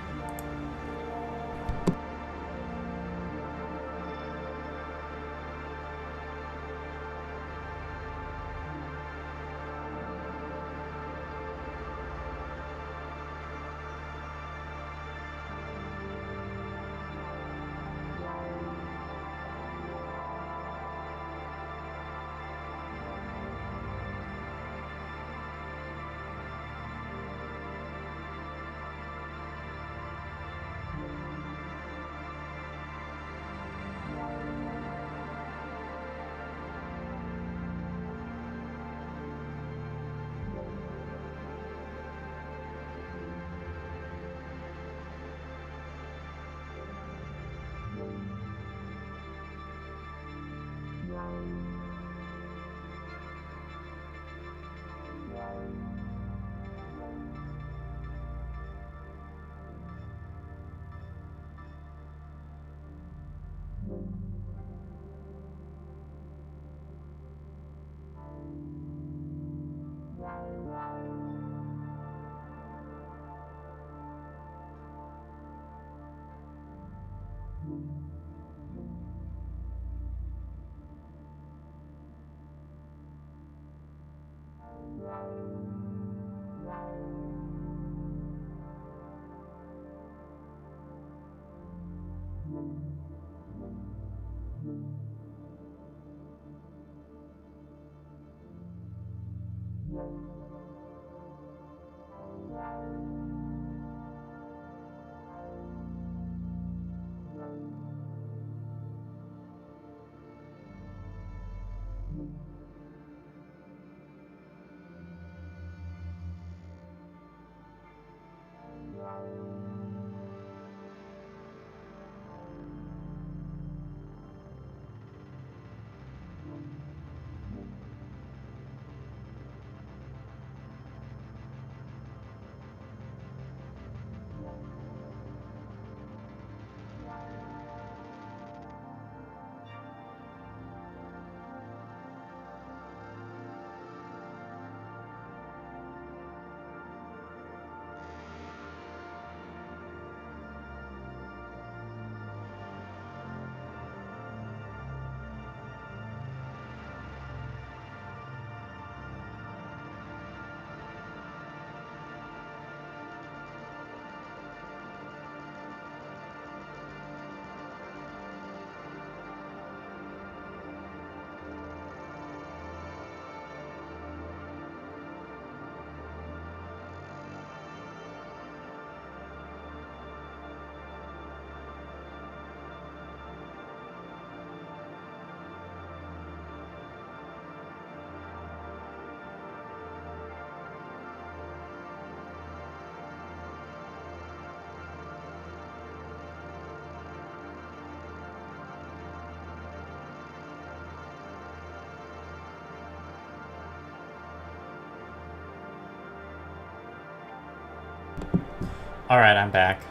Alright, I'm back.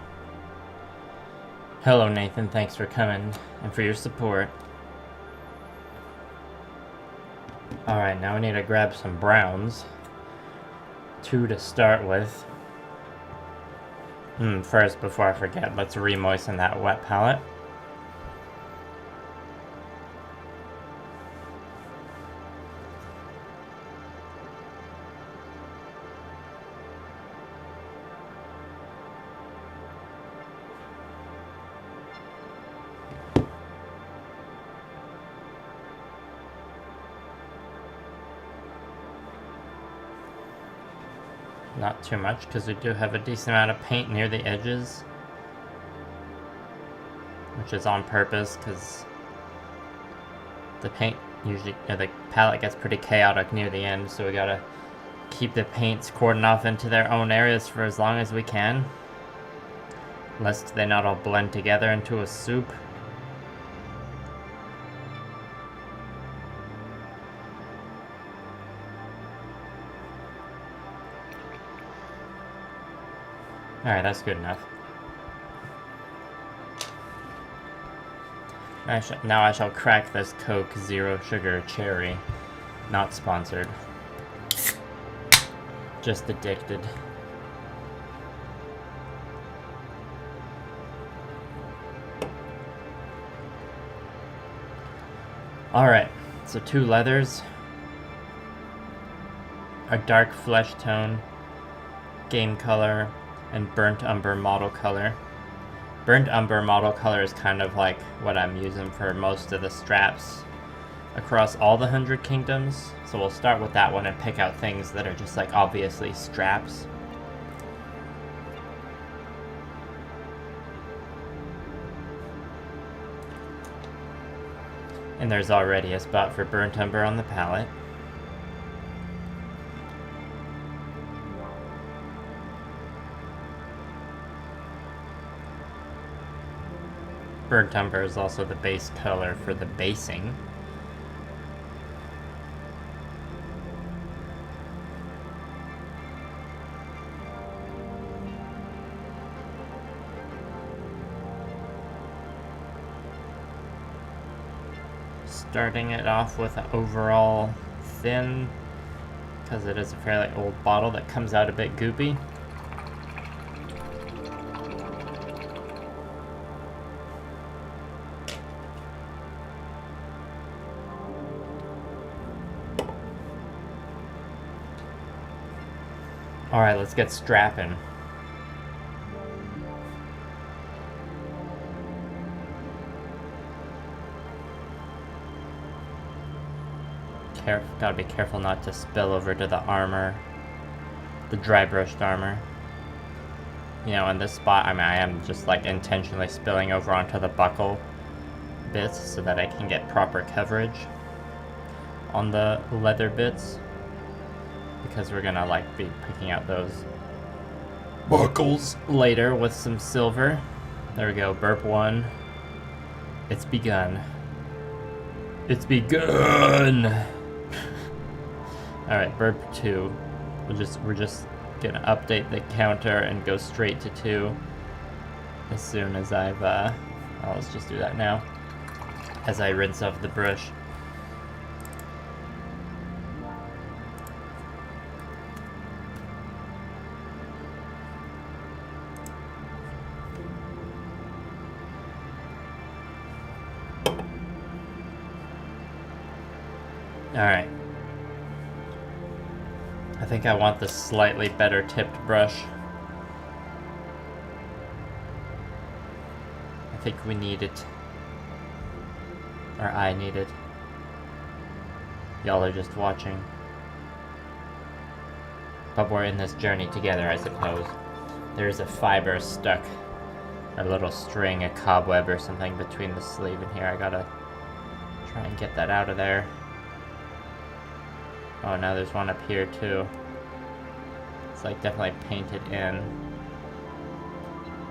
Hello, Nathan. Thanks for coming and for your support. Alright, now we need to grab some browns. 2 to start with. First, before I forget, let's re-moisten that wet palette. Not too much, because we do have a decent amount of paint near the edges. Which is on purpose, because the paint usually, the palette gets pretty chaotic near the end, so we gotta keep the paints cordoned off into their own areas for as long as we can. Lest they not all blend together into a soup. Alright, that's good enough. Now I shall crack this Coke Zero Sugar Cherry. Not sponsored. Just addicted. Alright, so 2 leathers. A dark flesh tone. Game color. And burnt umber model color. Burnt umber model color is kind of like what I'm using for most of the straps across all the 100 Kingdoms. So we'll start with that one and pick out things that are just like obviously straps. And there's already a spot for burnt umber on the palette. Burnt umber is also the base color for the basing. Starting it off with an overall thin, because it is a fairly old bottle that comes out a bit goopy. Alright, let's get strapping. gotta be careful not to spill over to the armor, the dry brushed armor. You know, in this spot, I mean, I am just like intentionally spilling over onto the buckle bits so that I can get proper coverage on the leather bits, because we're gonna like be picking out those buckles later with some silver. There we go, burp 1. It's begun. It's begun! Alright, burp 2. We're just gonna update the counter and go straight to 2 as soon as I've let's just do that now as I rinse off the brush. Alright. I think I want the slightly better tipped brush. I think we need it. Or I need it. Y'all are just watching. But we're in this journey together, I suppose. There's a fiber stuck, a little string, a cobweb or something between the sleeve and here. I gotta try and get that out of there. Oh, now there's one up here too. It's like definitely painted in.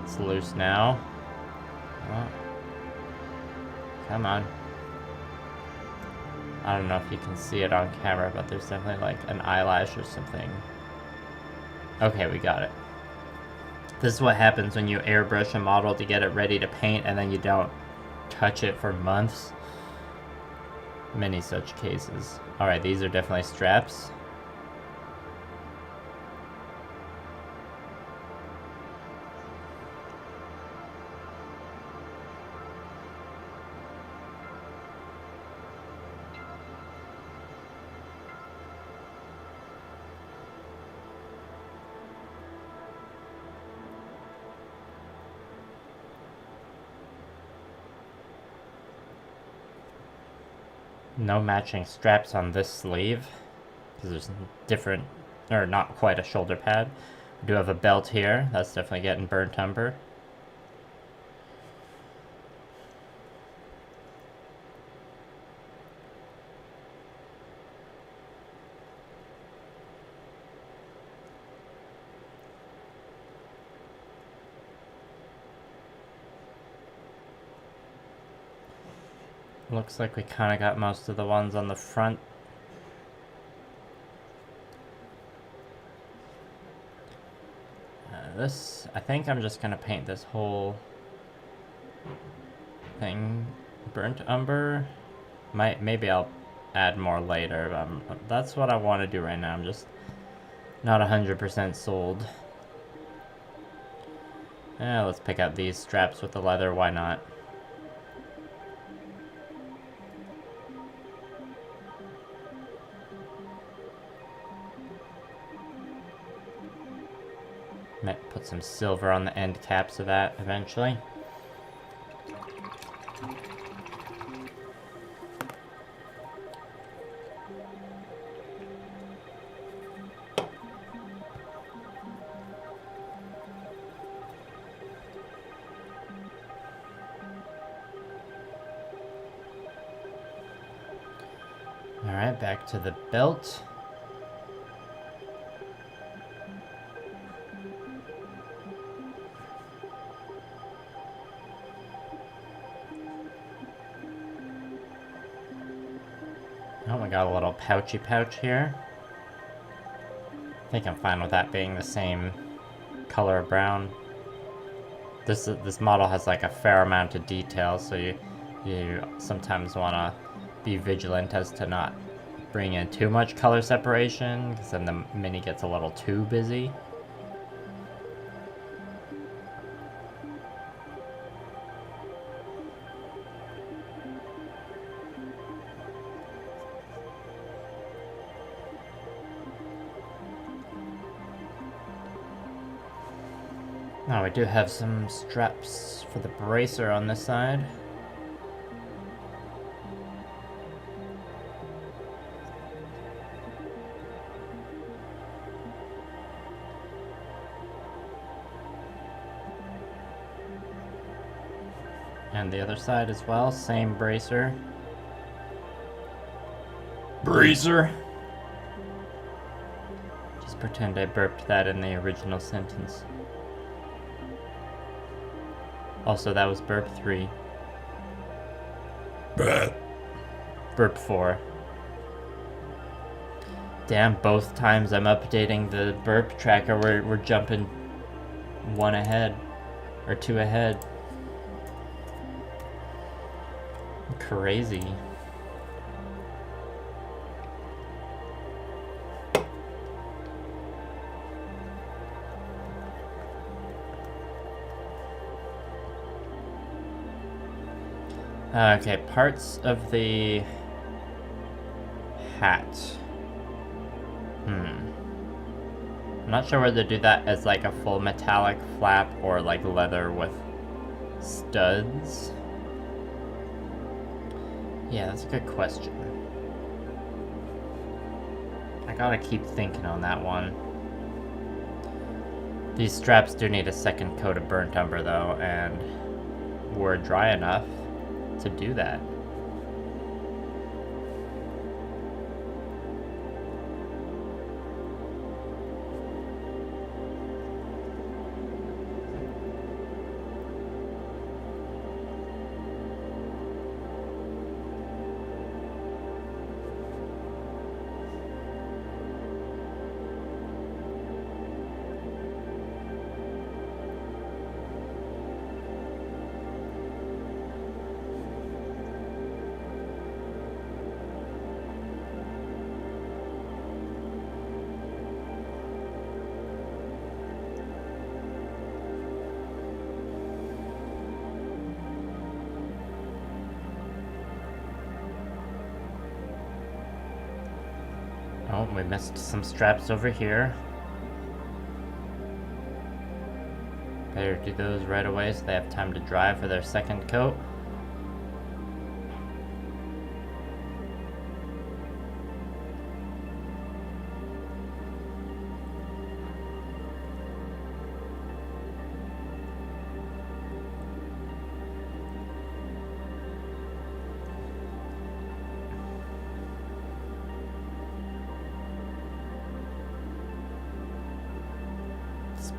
It's loose now. Oh. Come on. I don't know if you can see it on camera, but there's definitely like an eyelash or something. Okay, we got it. This is what happens when you airbrush a model to get it ready to paint and then you don't touch it for months. Many such cases. Alright, these are definitely straps. No matching straps on this sleeve because there's different, or not quite a shoulder pad. We do have a belt here. That's definitely getting burnt umber. Looks like we kind of got most of the ones on the front. This, I think I'm just going to paint this whole thing burnt umber. Maybe I'll add more later, but that's what I want to do right now. I'm just not 100% sold. Yeah, let's pick out these straps with the leather, why not? Might put some silver on the end caps of that eventually. Alright, back to the belt. Oh, we got a little pouchy pouch here. I think I'm fine with that being the same color of brown. This model has like a fair amount of detail, so you sometimes want to be vigilant as to not bring in too much color separation, because then the mini gets a little too busy. Now we do have some straps for the bracer on this side. And the other side as well, same bracer. Just pretend I burped that in the original sentence. Also, that was burp 3. Burp 4. Damn, both times I'm updating the burp tracker, we're jumping 1 ahead. Or 2 ahead. Crazy. Okay, parts of the hat. I'm not sure whether to do that as like a full metallic flap or like leather with studs. Yeah, that's a good question. I gotta keep thinking on that one. These straps do need a second coat of burnt umber though, and we're dry enough to do that. Oh, we missed some straps over here. Better do those right away so they have time to dry for their second coat.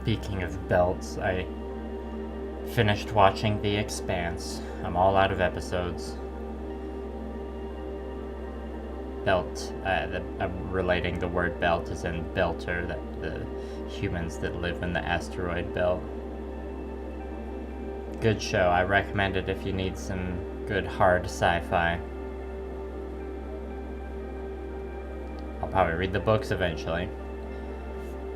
Speaking of belts, I finished watching The Expanse. I'm all out of episodes. Belt, I'm relating the word belt as in belter, that the humans that live in the asteroid belt. Good show. I recommend it if you need some good hard sci-fi. I'll probably read the books eventually.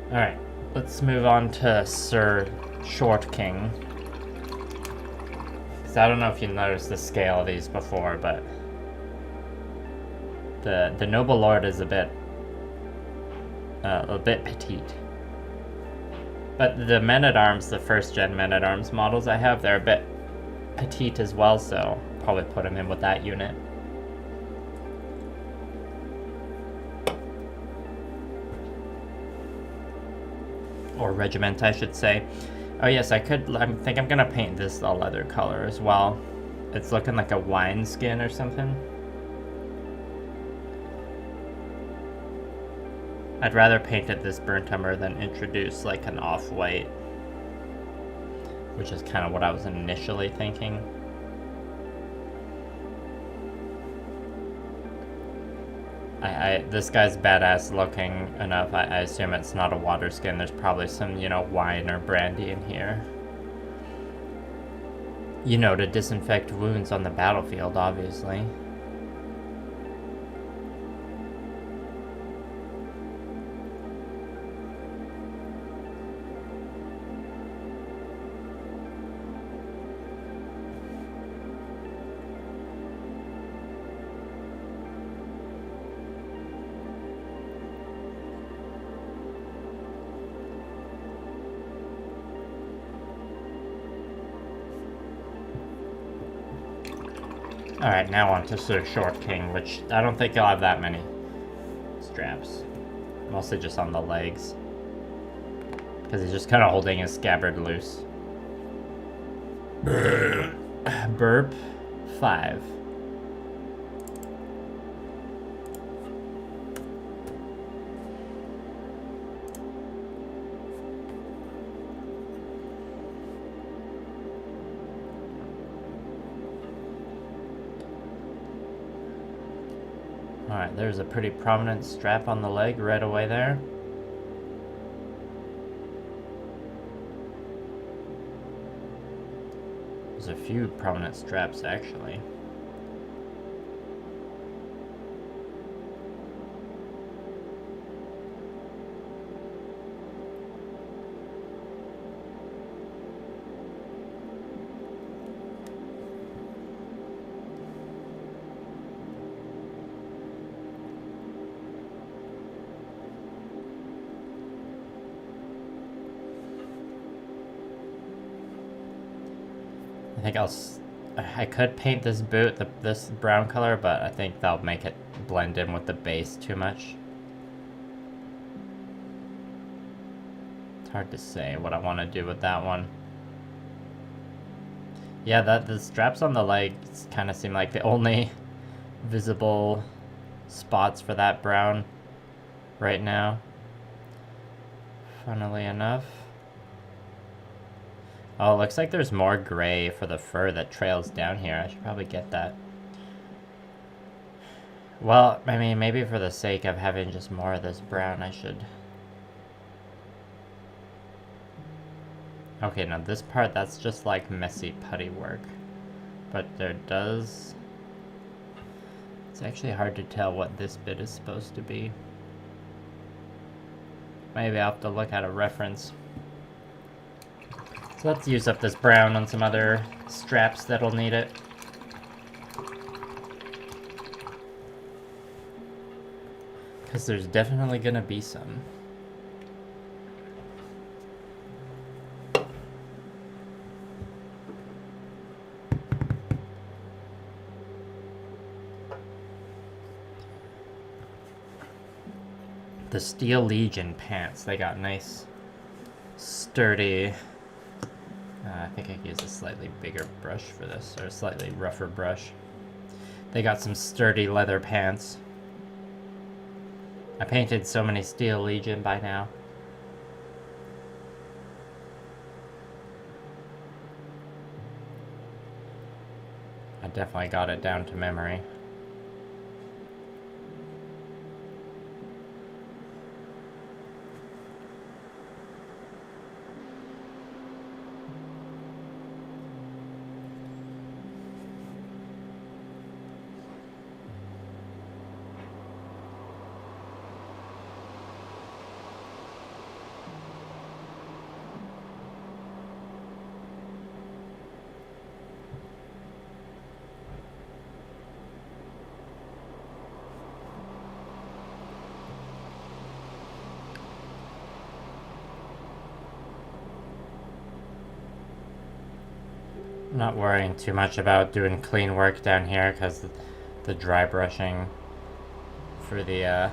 Alright. Let's move on to Sir Short King. Because I don't know if you noticed the scale of these before, but the noble lord is a bit petite. But the men-at-arms, the first-gen men-at-arms models I have, they're a bit petite as well, so probably put him in with that unit. Or regiment, I should say. Oh yes, I think I'm gonna paint this a leather color as well. It's looking like a wine skin or something. I'd rather paint it this burnt umber than introduce like an off-white, which is kind of what I was initially thinking. This guy's badass looking enough. I assume it's not a water skin. There's probably some, you know, wine or brandy in here. You know, to disinfect wounds on the battlefield, obviously. Alright, now on to Sir Short King, which I don't think he'll have that many straps. Mostly just on the legs. Because he's just kind of holding his scabbard loose. Burp 5. Alright, there's a pretty prominent strap on the leg right away there. There's a few prominent straps actually. I could paint this boot this brown color, but I think that'll make it blend in with the base too much. It's hard to say what I want to do with that one. Yeah, the straps on the legs kind of seem like the only visible spots for that brown right now. Funnily enough. Oh, it looks like there's more gray for the fur that trails down here. I should probably get that. Well, I mean, maybe for the sake of having just more of this brown, I should... Okay, now this part, that's just like messy putty work. But there does... It's actually hard to tell what this bit is supposed to be. Maybe I'll have to look at a reference. So let's use up this brown on some other straps that'll need it. Because there's definitely gonna be some. The Steel Legion pants, they got nice, sturdy... I think I could use a slightly bigger brush for this, or a slightly rougher brush. They got some sturdy leather pants. I painted so many Steel Legion by now. I definitely got it down to memory. I'm not worrying too much about doing clean work down here because the dry brushing for the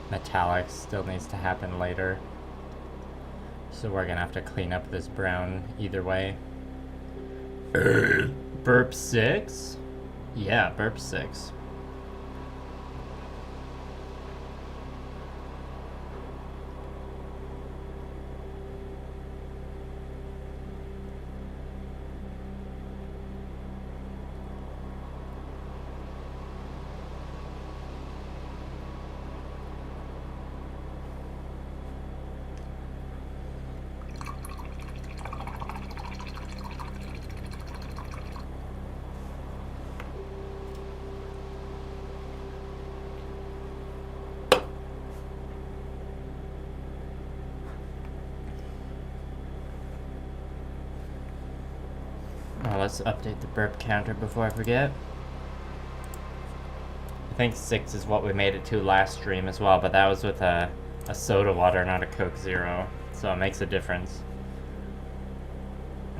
metallics still needs to happen later. So we're gonna have to clean up this brown either way. Burp 6? Yeah, burp 6. Let's update the burp counter before I forget. I think 6 is what we made it to last stream as well, but that was with a soda water, not a Coke Zero. So it makes a difference.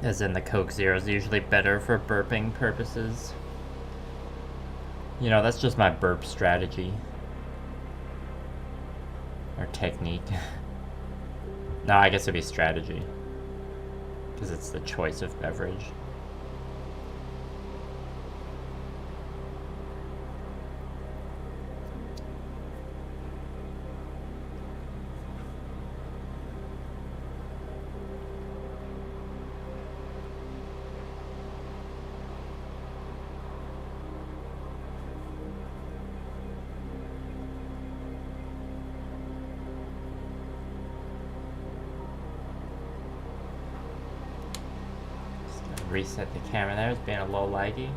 As in the Coke Zero is usually better for burping purposes. You know, that's just my burp strategy. Or technique. No, I guess it'd be strategy. Because it's the choice of beverage. reset the camera there. It's being a little laggy.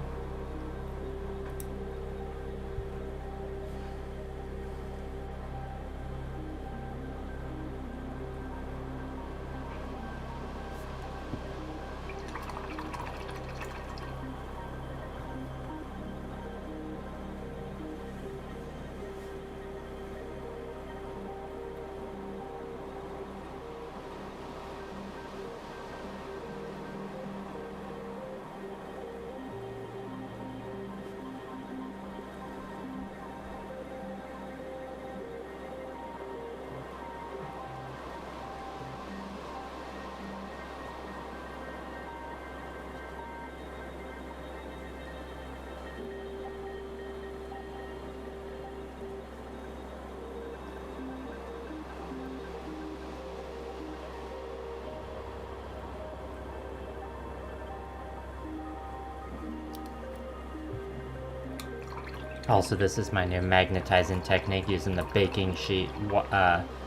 Also, this is my new magnetizing technique using the baking sheet,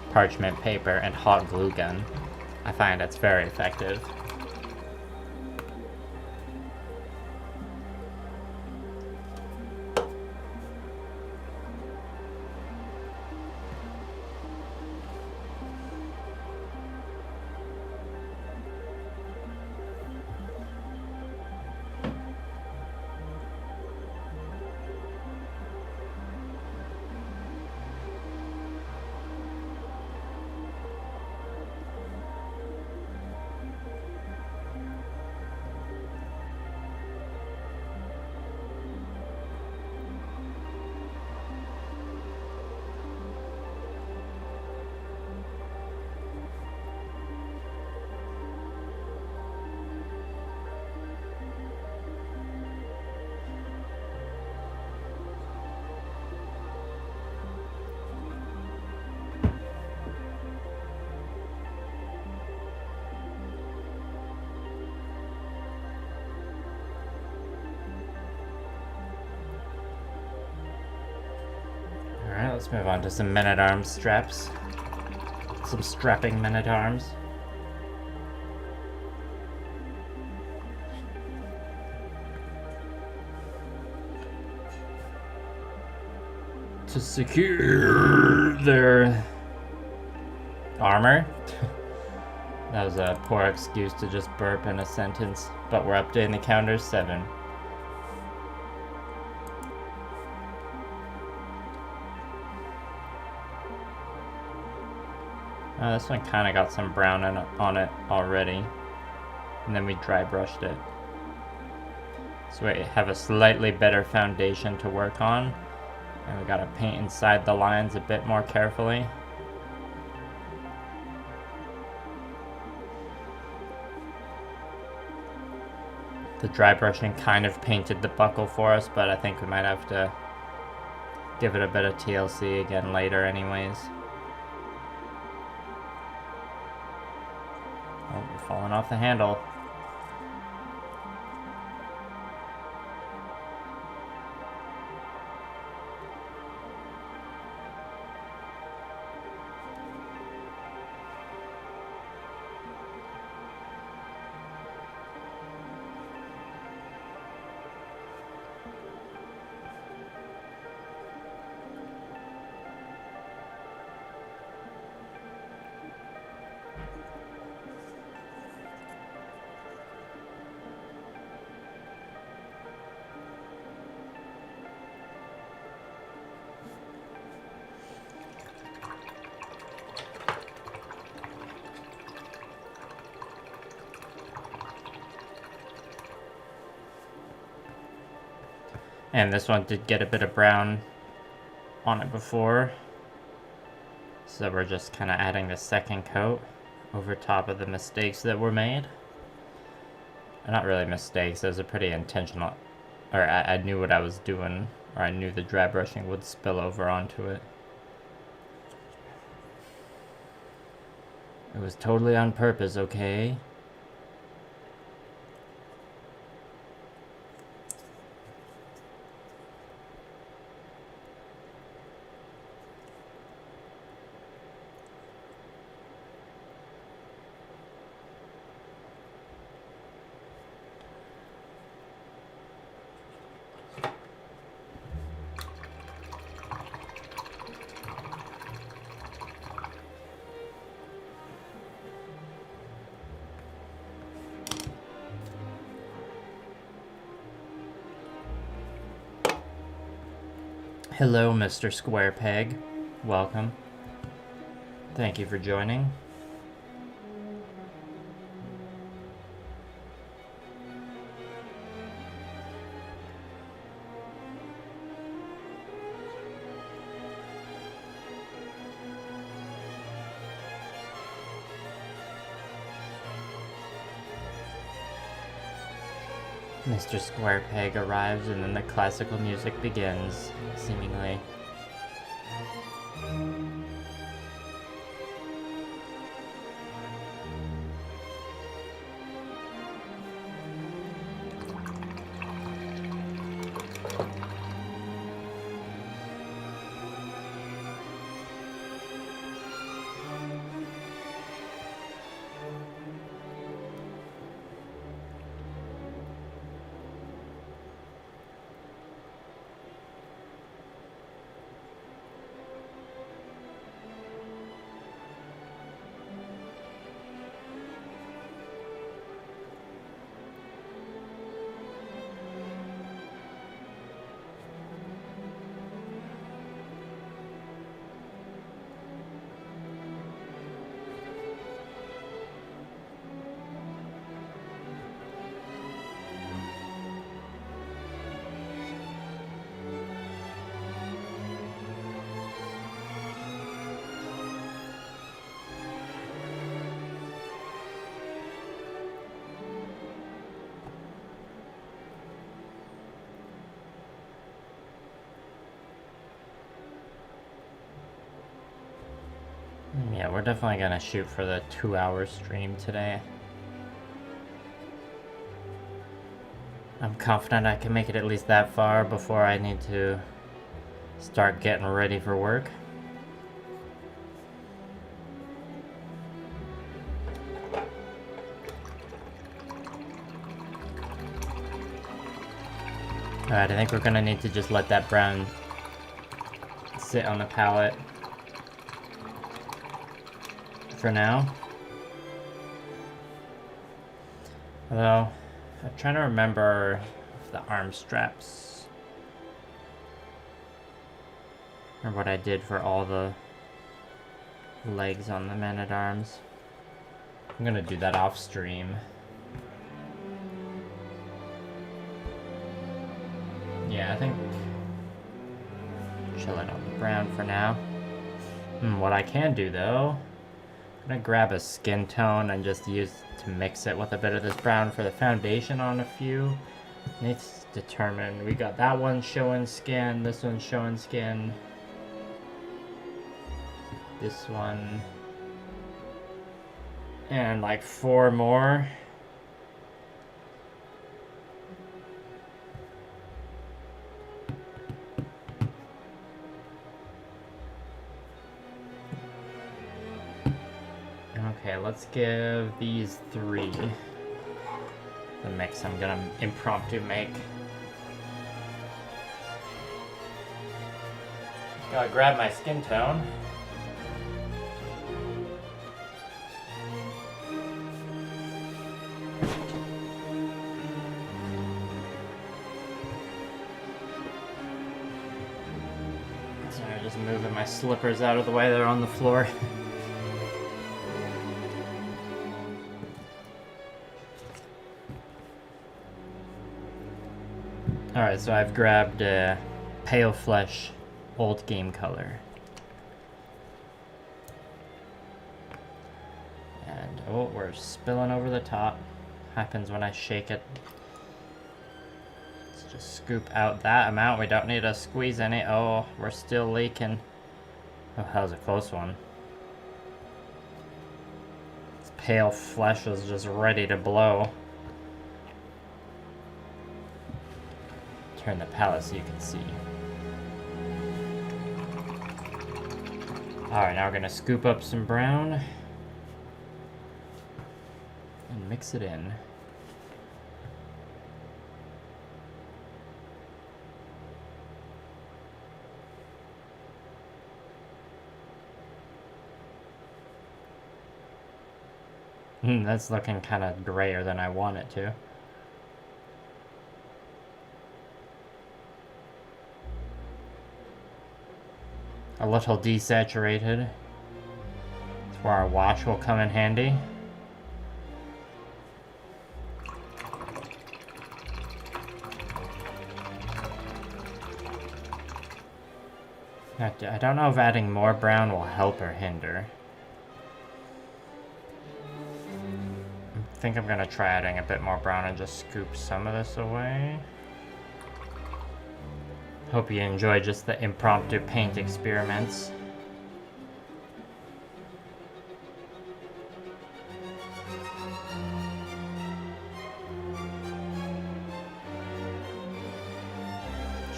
parchment paper, and hot glue gun. I find it's very effective. Alright, let's move on to some men-at-arms straps. Some strapping men-at-arms. To secure their armor. That was a poor excuse to just burp in a sentence, but we're updating the counter 7. This one kind of got some brown on it already, and then we dry brushed it. So we have a slightly better foundation to work on, and we gotta paint inside the lines a bit more carefully. The dry brushing kind of painted the buckle for us, but I think we might have to give it a bit of TLC again later anyways. Oh, we're falling off the handle. And this one did get a bit of brown on it before. So we're just kind of adding the second coat over top of the mistakes that were made. Not really mistakes, it was a pretty intentional, or I knew what I was doing, or I knew the dry brushing would spill over onto it. It was totally on purpose, okay? Hello, Mr. Square Peg. Welcome. Thank you for joining. Mr. Square Peg arrives and then the classical music begins, seemingly. Yeah, we're definitely gonna shoot for the 2-hour stream today. I'm confident I can make it at least that far before I need to start getting ready for work. Alright, I think we're gonna need to just let that brown sit on the palette for now. Although, I'm trying to remember the arm straps or what I did for all the legs on the man-at-arms. I'm gonna do that off stream. Yeah, I think chill it on the brown for now. What I can do though, I'm gonna grab a skin tone and just use to mix it with a bit of this brown for the foundation on a few. Let's determine, we got that one showing skin, this one's showing skin, this one, and like 4 more. Okay, let's give these 3 the mix I'm gonna impromptu make. Gotta grab my skin tone. Sorry, just moving my slippers out of the way, they're on the floor. Alright, so I've grabbed Pale Flesh Old Game Color. And, oh, we're spilling over the top. Happens when I shake it. Let's just scoop out that amount. We don't need to squeeze any. Oh, we're still leaking. Oh, that was a close one. This Pale Flesh was just ready to blow. Turn the palette so you can see. Alright, now we're gonna scoop up some brown and mix it in. That's looking kind of grayer than I want it to. a little desaturated. That's where our wash will come in handy. I don't know if adding more brown will help or hinder. I think I'm gonna try adding a bit more brown and just scoop some of this away. Hope you enjoy just the impromptu paint experiments.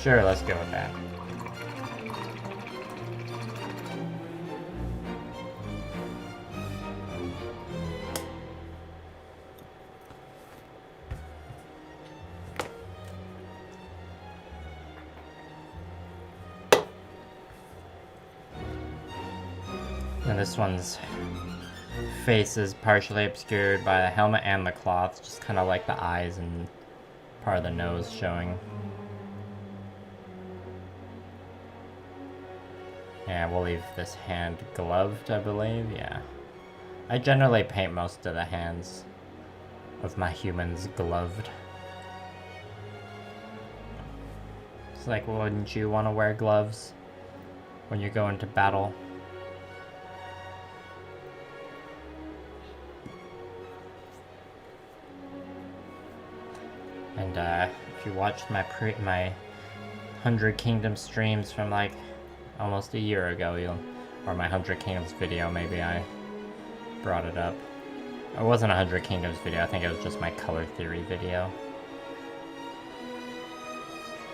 Sure, let's go with that. And this one's face is partially obscured by the helmet and the cloth, just kind of like the eyes and part of the nose showing. Yeah, we'll leave this hand gloved, I believe, yeah. I generally paint most of the hands of my humans gloved. It's like, wouldn't you want to wear gloves when you go into battle? And if you watched my 100 Kingdoms streams from like almost a year ago, or my 100 Kingdoms video, maybe I brought it up. It wasn't a 100 Kingdoms video, I think it was just my color theory video.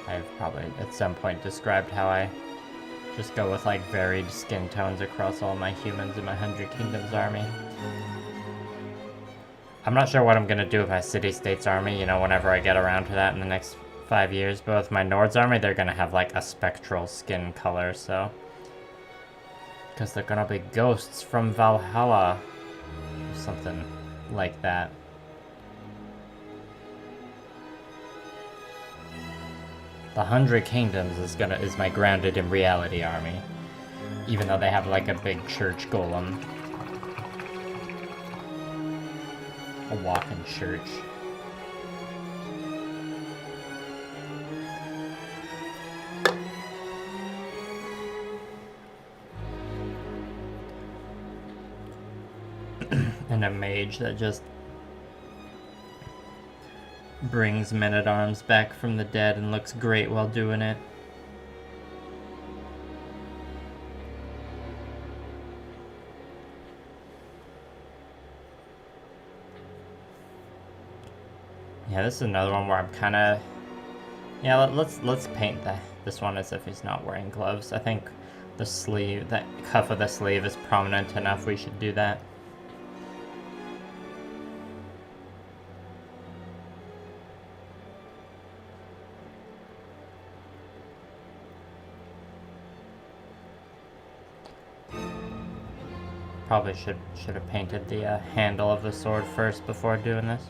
I've probably at some point described how I just go with like varied skin tones across all my humans in my 100 Kingdoms army. I'm not sure what I'm gonna do with my city-states army, you know, whenever I get around to that in the next 5 years, but with my Nord's army, they're gonna have like a spectral skin color, so... because they're gonna be ghosts from Valhalla, or something like that. The 100 Kingdoms is my grounded in reality army, even though they have like a big church golem. A walking church. And a mage that just brings men-at-arms back from the dead and looks great while doing it. Yeah, this is another one where I'm kind of... yeah, let's paint this one as if he's not wearing gloves. I think the sleeve, that cuff of the sleeve is prominent enough, we should do that. Probably should have painted the handle of the sword first before doing this.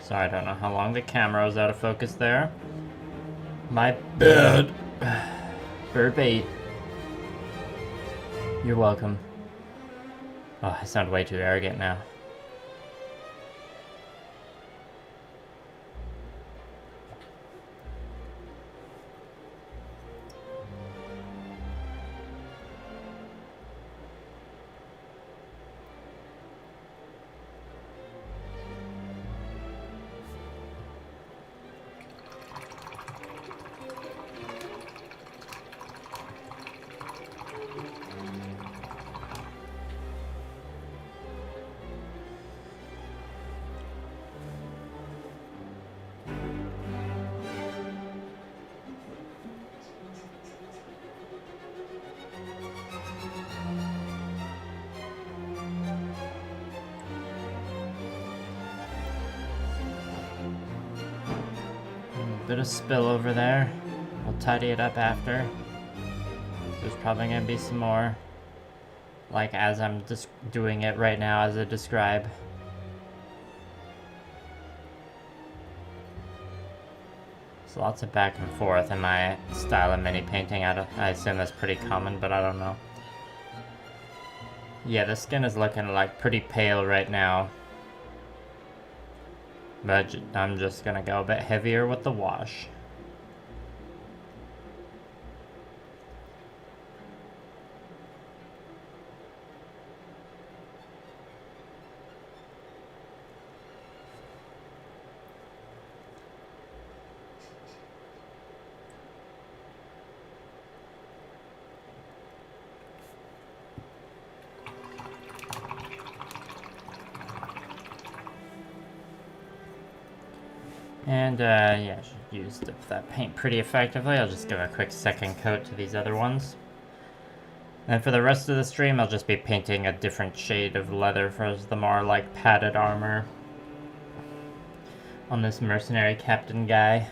Sorry, I don't know how long the camera was out of focus there. My bad. Bird bait. You're welcome. Oh, I sound way too arrogant now. Bit of spill over there. We'll tidy it up after. There's probably gonna be some more, like as I'm just doing it right now as I describe. So lots of back and forth in my style of mini painting. I assume that's pretty common, but I don't know. Yeah, the skin is looking like pretty pale right now. But I'm just gonna go a bit heavier with the wash. And yeah, I should use that paint pretty effectively. I'll just give a quick second coat to these other ones. And for the rest of the stream, I'll just be painting a different shade of leather for the more like padded armor on this mercenary captain guy.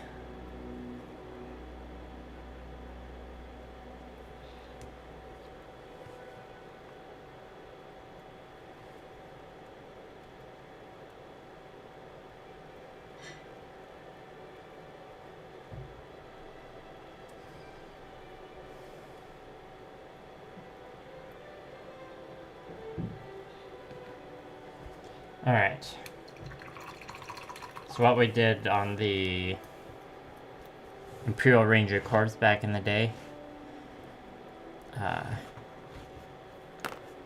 Alright. So what we did on the Imperial Ranger Corps back in the day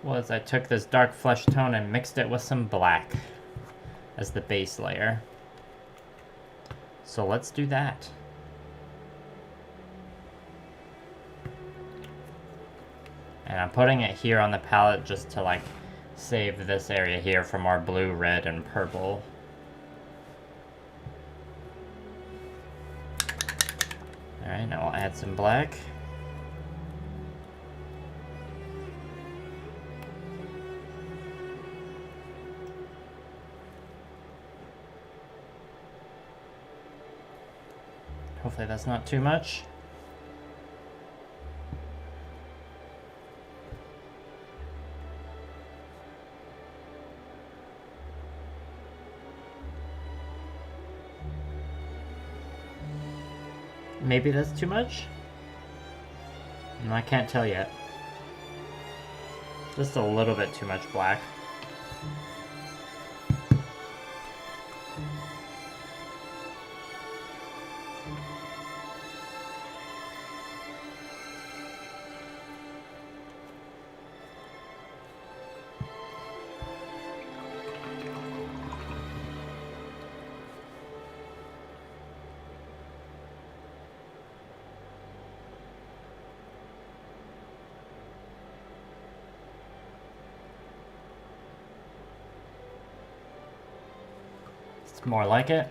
was I took this dark flesh tone and mixed it with some black as the base layer. So let's do that. And I'm putting it here on the palette just to like save this area here for more blue, red, and purple. Alright, now we'll add some black. Hopefully that's not too much. Maybe that's too much? I can't tell yet. Just a little bit too much black. More like it.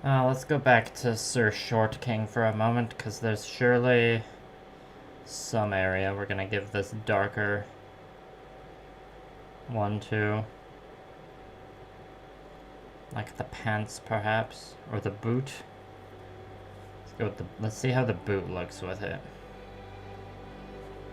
Let's go back to Sir Short King for a moment, because there's surely some area we're gonna give this darker one to. Like the pants, perhaps, or the boot. Let's see how the boot looks with it.